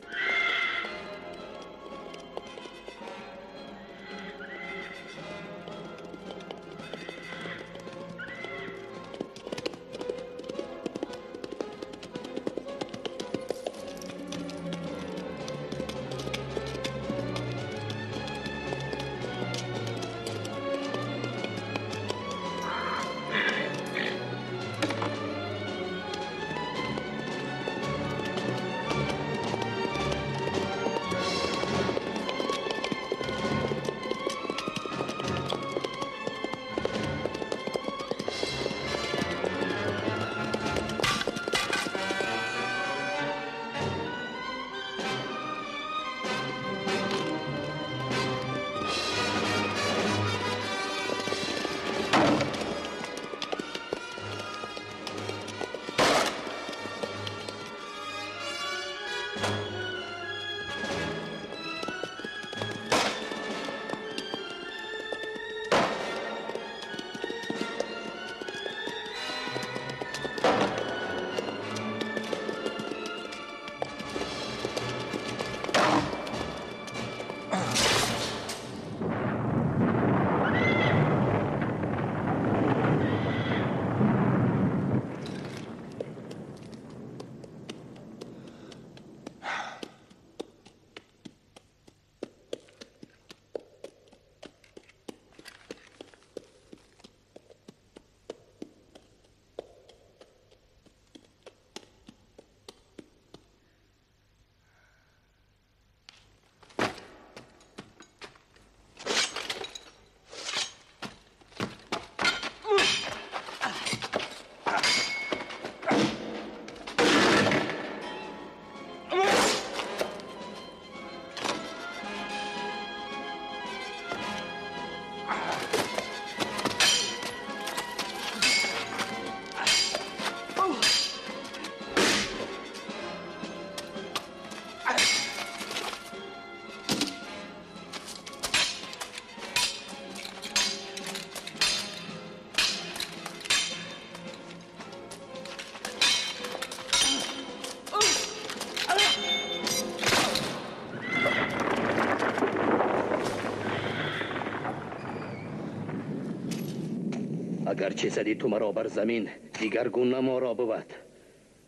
اگر چه زدی تو مرا بر زمین، دیگر گونه ما را بود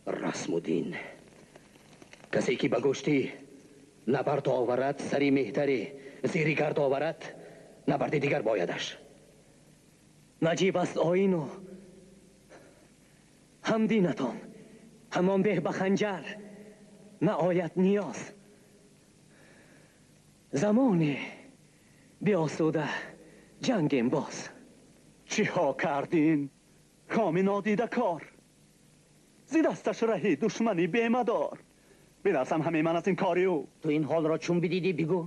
رسم و دین. کسی که به گشتی نبرد آورد، سری مهتری زیری گرد آورد، نبرد دیگر بایدش.
نجیب است آیین و هم دینتان، همان به بخنجر نه آید نیاز. زمانی بیاسوده جنگیم باز.
چی ها کردین؟ کامی نادیده کار، زی دستش رهی دشمنی بیمدار. بیرسم همه من از این کاری او.
تو این حال را چون بدیدی بگو.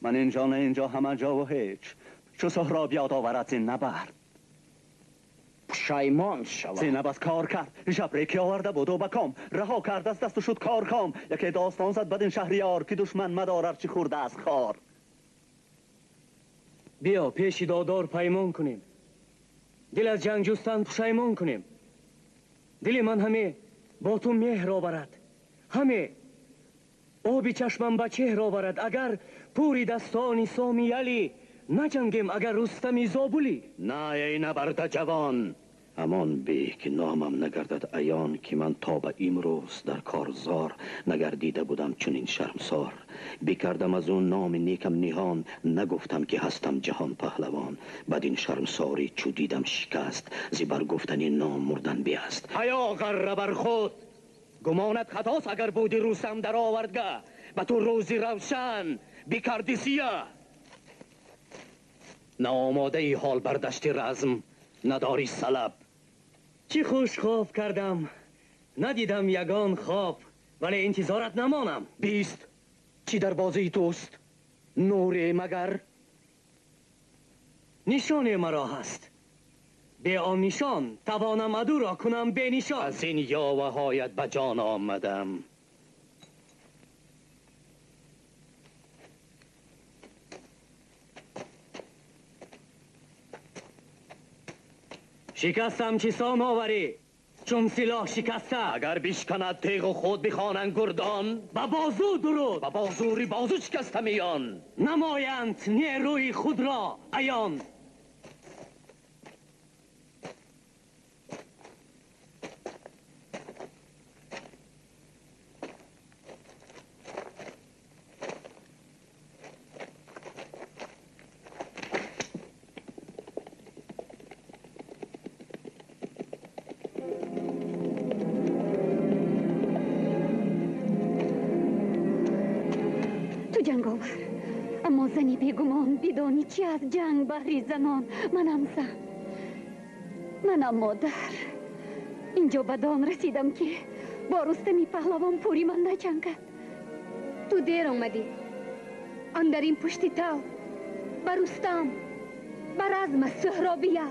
من اینجا نه اینجا همه جا و هیچ. چو سهراب یاد آورد زین نبرد،
پشیمان شود.
زینب از کار کرد، شبری که آورده بود و بکام رها کرد از دست و شد کار کام. یکی داستان زد بدین شهریار که دشمن مدار چی خورده از خار.
بیا پیش دادار پیمان کنیم، دل از جنگ جستن پشیمان کنیم. دل من همه با تو مهر آورد، همه آبی چشمم به چهر آورد. اگر پوری دستانی سامی علی نجنگیم، اگر رستمی زابلی.
نه ای نبرد جوان، همان به که نامم نگردد عیان که من تا به امروز در کارزار نگردیده بودم چنین شرمسار. بکردم از اون نام نیکم نیهان، نگفتم که هستم جهان پهلوان. بدین شرمساری چو دیدم شکست، زی بر گفتنی نام مردن بیست.
ایا غره بر خود،
گمانت خطاست اگر بودی روسم در آوردگه، به تو روزی روشن بکردی سیاه. نه آماده ای حال بردشتی رزم، نداری سلب.
چی خوش خواب کردم، ندیدم یگان خواب، ولی انتظارت نمانم.
بیست چی در بازی توست؟ نوری مگر؟
نشان مرا هست، به آن نشان توانم عدو را کنم به نشان.
از این یاوه هایت به جان آمدم.
شکستم چی سام آوری چون سلاح شکسته.
اگر بشکند تیغ و خود بخوانند گردان،
با بازو درود
و بازوری بازو شکسته میان.
نمایند نیروی خود را عیان.
جنگاور، اما زنی بیگمان بدانی چی از جنگ بهری زنان. منم زن، منم مادر. اینجا بدان رسیدم که با رستمی پهلوان پوری من نجنگد.
تو دیر آمدی. آن در این پشتی تو بر رستم بر عزم سهرابیه.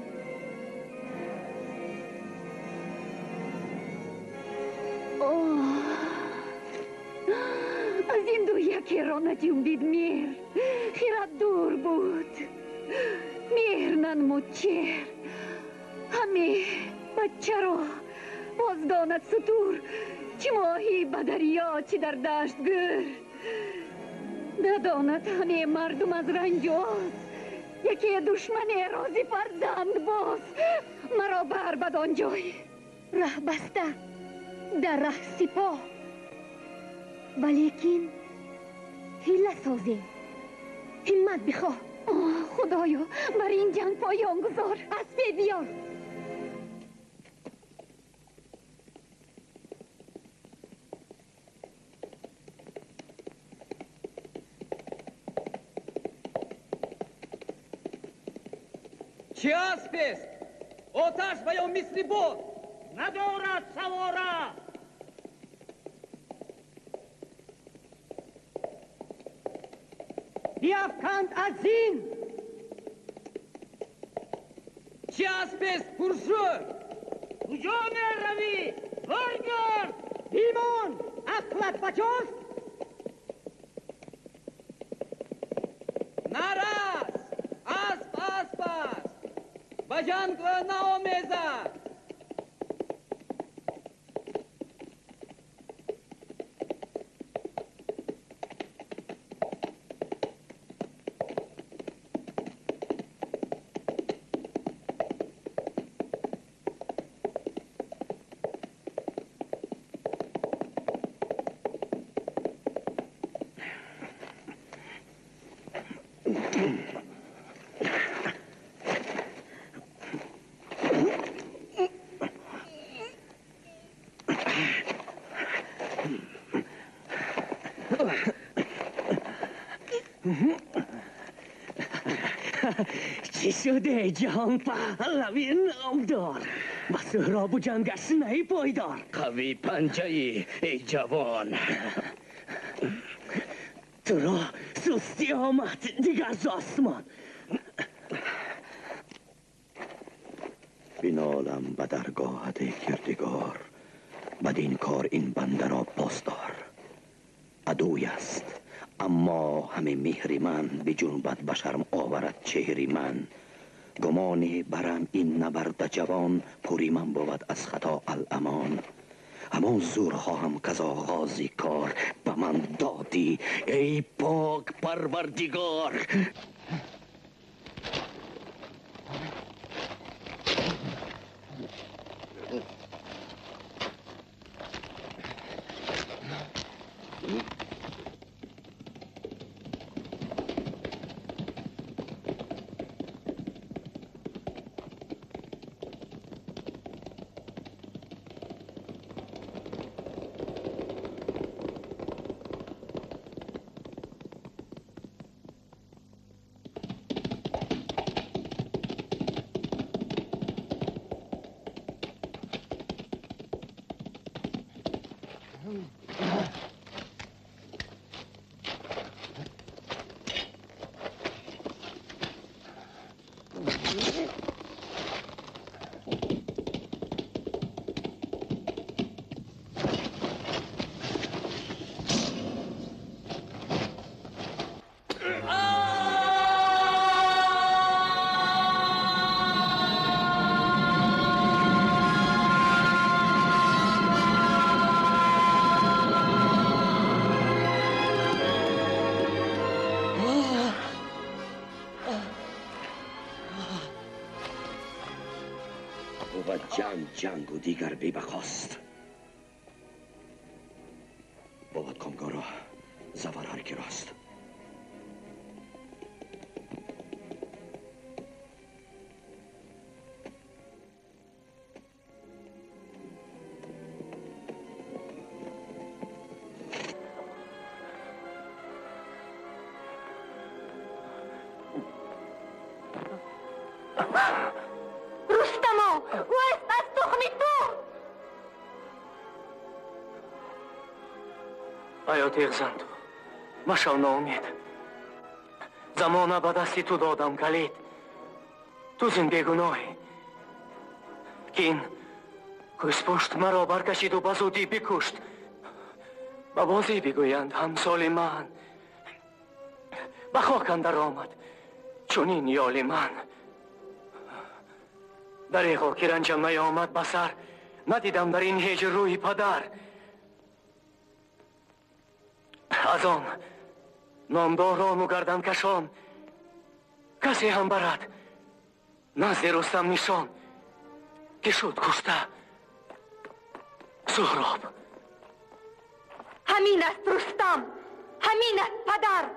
از این دو یکی را نجنبید میر. خیرت دور بود. میر ننمود چهر. همه بچه را بازداند ستور. چی ماهی به دریا چی در دشت گر. نداند همه مردم از رنج و آز. یکی دشمن رازی فرزند باز. مرا بر بدان جای ره بسته در ره سپاه. ولیکن حیله سازی، همت بخواه. خدایا بر این جنگ پایان گذار. اسب بیار.
چی اسب است؟ آتش و یا مثل بود ندارد سواره. بیافکند از زین. چی اسب است پرشو؟ کجا می روی؟ برگرد. بیمان عقلت بچاست؟ نرس. اسب است. به جنگ نآمیزد. چی شده جهان پهلوی نامدار؟ با سهراب و جنگش نهی پایدار.
قوی پنجه ای جوان.
تو را سستی آمد دیگر ز آسمان.
بینالم به درگاهت کردگار. بدین کار این بنده را پاسدار. عدوی است اما همه مهری من بجنبد به شرم آورد چهری من. گمانی برم این نبرد جوان پوری من بود از خطا الامان. همان زور خواهم که از آغازی کار به من دادی ای پاک پروردگار. جنگ و دیگر بی بقاست. بود کامگارا زفر هر کی راست.
رستما او است از تخم تو.
آیا تیغزن تو مشو ناامید. زمانه به دستی تو دادم کلید. تو زین بیگناهی که این کس پشت مرا برکشید و بزودی بکشت. به بازی بگویند همسال من به خاک اندر آمد چونین یال من. دریغا که رنجم نیامد به سر ندیدم در این هجر روی پدر. از آن نامداران و گردن کشان کسی هم برد نزد رستم نشان که شد کشته سهراب.
همین است رستم، همین است پدر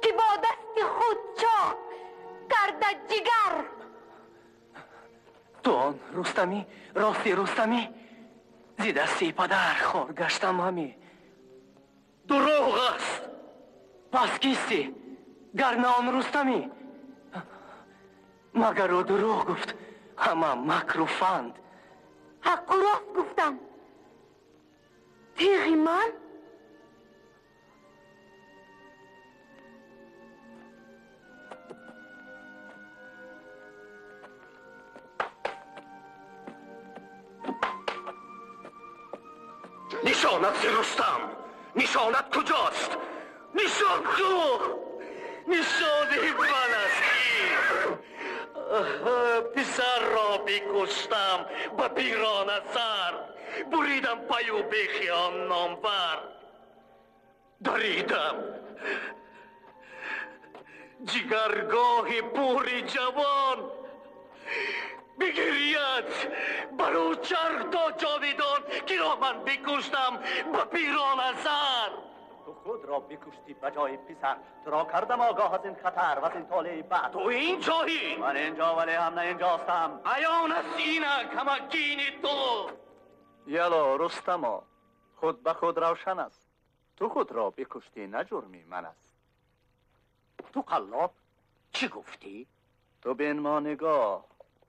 که با دست خود چاک کرده جگر.
تو آن رستمی؟ راستی رستمی؟ زی دستی پدر خور گشتم همی. دروغ است. پس کیستی؟ گر آن رستمی؟ مگر او دروغ گفت همه مکر و فند.
حق و راست گفتم. تیغ من
نشانت ز رستم، نشانت کجاست؟ نشان کو؟ نشانه من است. پسر را بکشتم به پیران سر، بریدم پی و بیخی آن نامور. دریدم جگرگاه پوری جوان بگرید برو چر تا جاویدان که را من بکشتم به پیران سر.
تو خود را بکشتی بجای پسر. تو را کردم آگاه از این خطر و از این طالع بعد.
تو اینجایی؟
من اینجا ولی هم نه اینجاستم.
ایان است اینک همکین تو.
یلا رستما خود به خود روشن است. تو خود را بکشتی نه جرمی من است.
تو قلاب چی گفتی؟
تو بین ما نگاه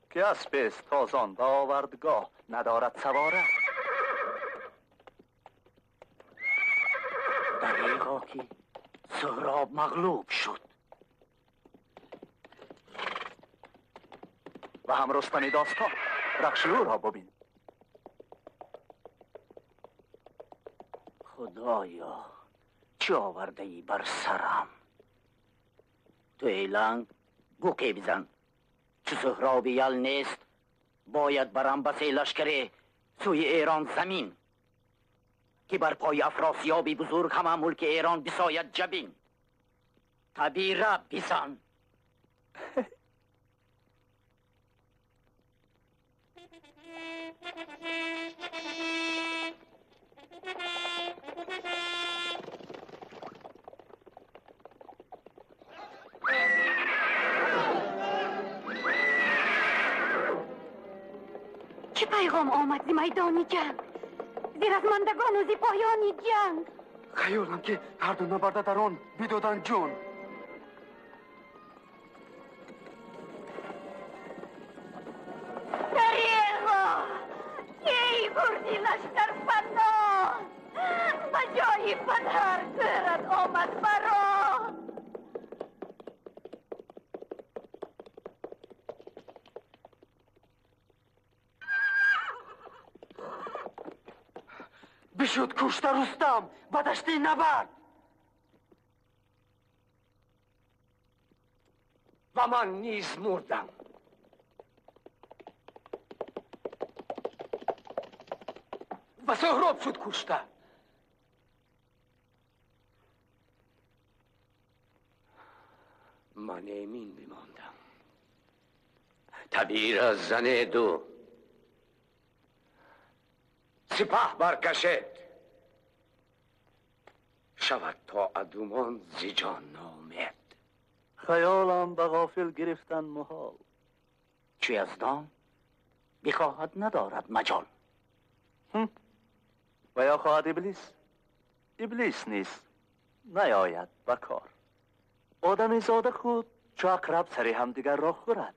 که اسب است تازان به آوردگاه ندارد سواره.
دریغا که سهراب مغلوب شد
و هم رستمی داستان رخشی او را ببین.
خدایا چی آورده ای بر سرم؟ تو ایلنگ گوکی بزن. چو سهراب یل نیست باید برم بسی لشکره سوی ایران زمین که بر پای افراسیابی بزرگ همه ملک ایران بساید جبین. تبیره بزن.
چه پیغام آمد زی میدان جنگ؟ زیر از مندگان و زی پایان جنگ.
خیالم که هر دو نبرده در آن بیدادن جون.
دریغا کی بردی لشکر فنان به جای پدر سهرت آمد بران.
بشد کشته رستم به دشت نبرد و من نیز مردم. و سهراب شد کشته. من ایمین بماندم. تبیر از زن دو
سپاه برکشید. شود تا ادومان زیجان نامید.
خیالم به غافل گرفتن محال.
چی از دام بخواهد ندارد مجال.
و یا خواهد ابلیس؟ ابلیس نیست، نیاید بکار. آدم زاده خود چو اقرب سر همدیگر را خورد،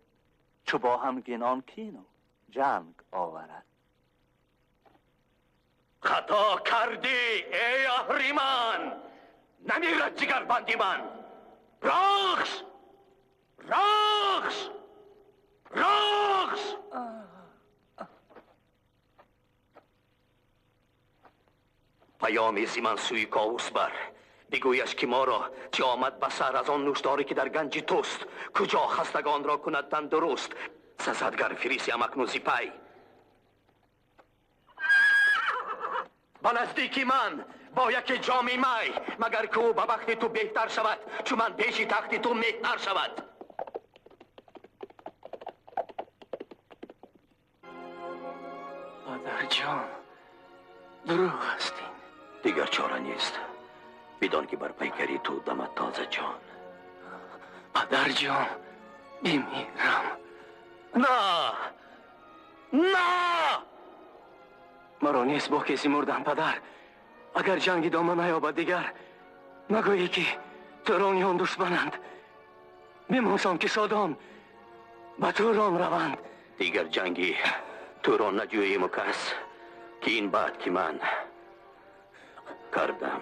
چو با هم گنان کین و جنگ آورد.
خطا کردی ای اهریمن، نمیرد جگر بندی من. رقص رقص رقص. پیامی زی من سوی کاووس بر، بگویش که ما را چه آمد بسر از آن نوشداری که در گنج توست. کجا خستگان را کند تندرست، سزدگر فریسی هم اکنون زی پی. با نزدیکی من با یک جام می مگر که او به وقت تو بهتر شود، چون من پیشی تخت تو مهتر شود.
مادر جان دروغ هستین.
دیگر چاره نیست، بدان که بر پیکری تو دمت تازه جان.
پدر جان بمیرم.
نه نه،
مرا نیست با کسی مردن پدر. اگر جنگی دامن نیابد دیگر، نگویی که تورانیان دشمنند. بمانسان که سادان به توران روند.
دیگر جنگی توران نجوییم و کس، که این بعد که من کردم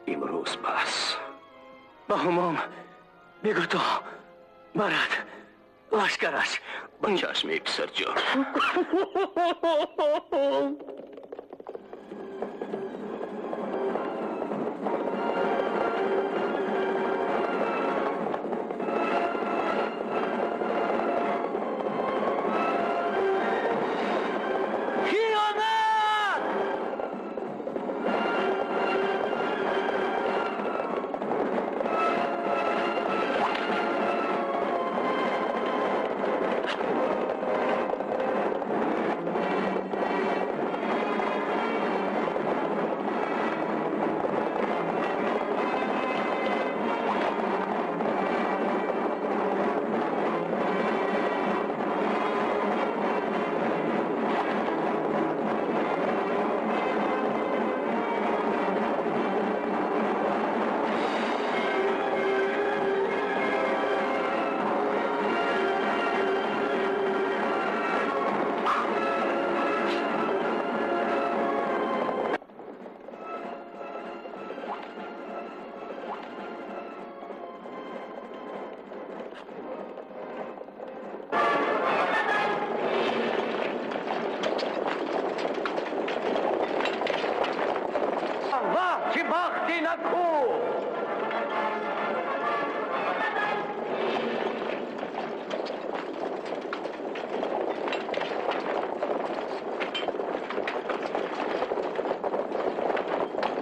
امروز بس.
به همام بگو تا برد لشکرش.
چشمی پسر جان.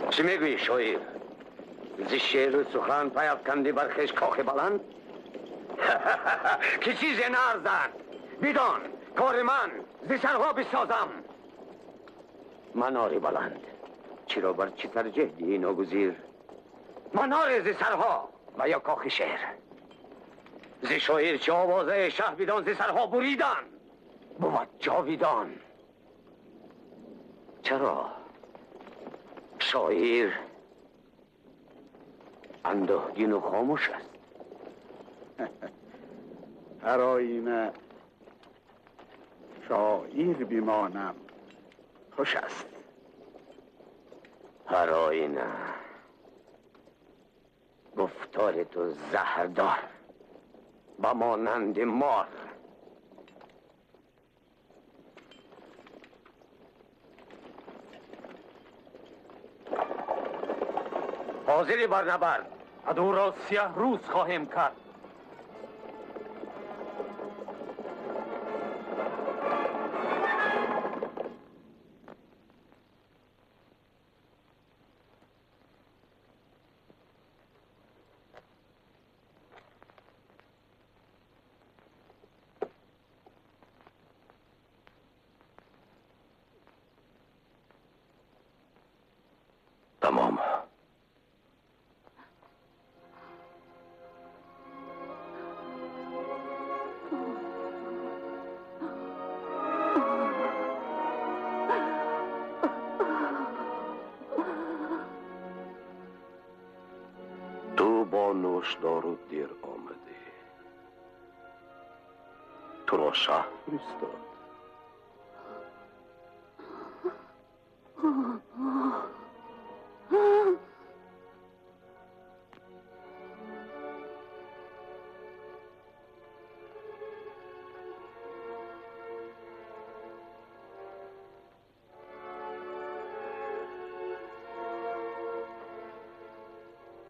چی میگویی شایر؟ زی شعر و سخن پیافکندی بر خیش کاخ بلند؟ که چیزی نارزد. بدان کار من زی سرها بسازم. منار بلند چرا بر چی ترجیح دی ناگزیر؟ منار زی سرها و یا کاخ شهر؟ زی شایر چه آوازه شه بدان زی سرها بریدن بود جاویدان. چرا؟ شاعر اندوهگین و خاموش است.
هر آینه شاعر بمانم خوش است.
هر آینه گفتار تو زهردار با مانند مار. حاضری بر نبرد. عدو را 3 روز خواهیم کرد.
با نوشدار و دیر آمده. تو را شهر فرستاد.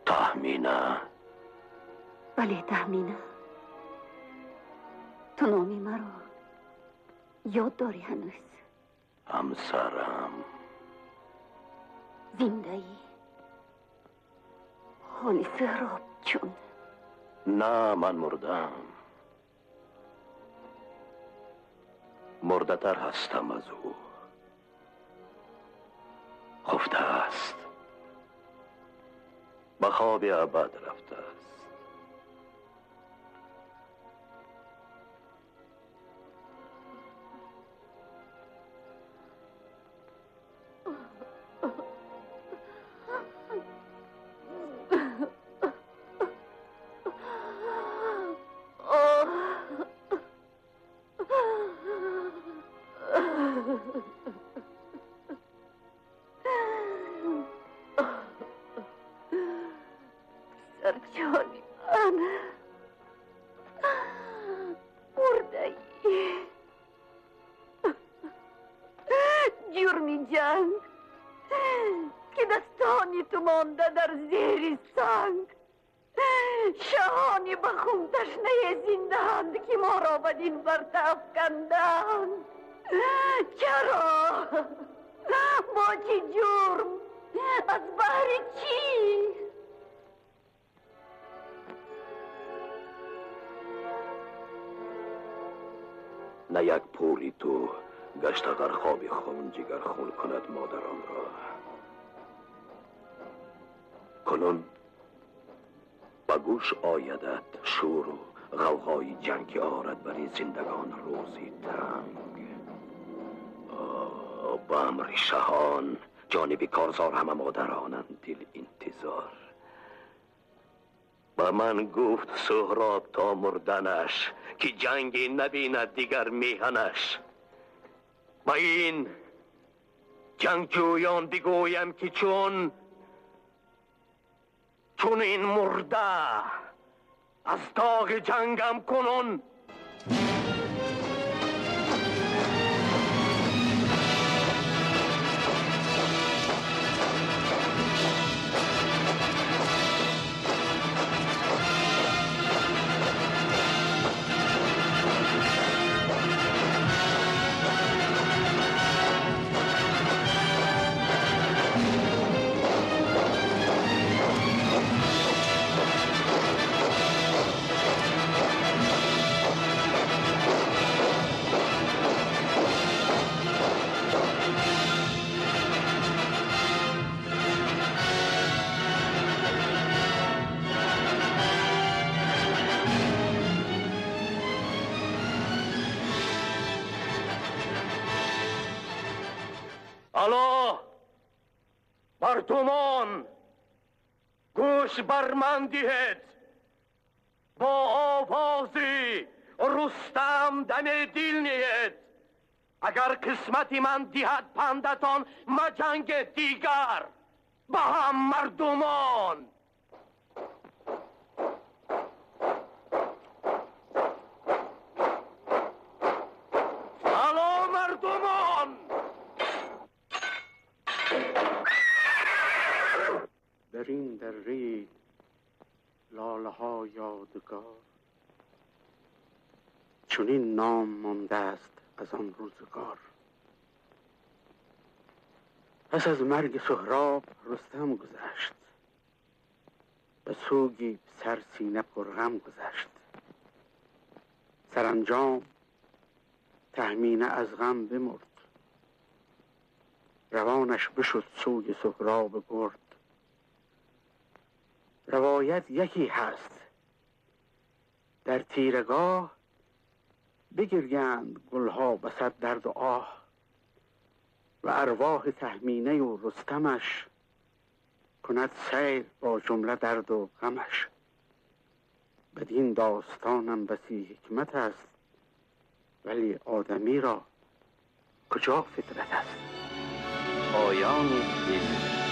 تهمینه.
بله تهمینه. تو نامی مرا یاد داری هنوز؟
همسرم.
زنده ای؟ حالی سهراب چون؟
نه، من مردم. مردتر هستم از او. خفته است. به خواب ابد رفته است.
سرجانی من مرده ای. جرمی جنگ که دستانی تو مانده در زیر سنگ. شاهانی به خون تشنه زنده‌اند که ما را بدین برته افکندند. چرا؟ با چه جرم؟ از بهر چی؟
نه یک پولی تو گشت اگر خواب خون جگر خون کند مادران را. کنون به گوش آیدت شور و غوغای جنگی آرد برای زندگان روزی تنگ. با امر شهان جانب کارزار همه مادرانند دل انتظار. با من گفت سهراب تا مردنش که جنگی نبیند دیگر میهنش. با این جنگجویان بگویم که چون این مرده از داغ جنگم کنون. الو مردمان گوش بر من دهید. با آوازی رستم دم دل نهید. اگر قسمت من دهد پندتان مجنگ دیگر با هم مردمان. الو مردمان
در این دره لاله ها یادگار چنین نام مانده است از آن روزگار. پس از مرگ سهراب رستم گذشت. به سوگی سر سینه پر غم گذشت. سرانجام تهمینه از غم بمرد. روانش بشد سوی سهراب گرد. روایت یکی هست در تیرگاه بگریند گلها به صد درد و آه و ارواح تهمینه و رستمش کند سیر با جمله درد و غمش. بدین داستانم بسی حکمت است، ولی آدمی را کجا فطرت است؟
پایان فیلم.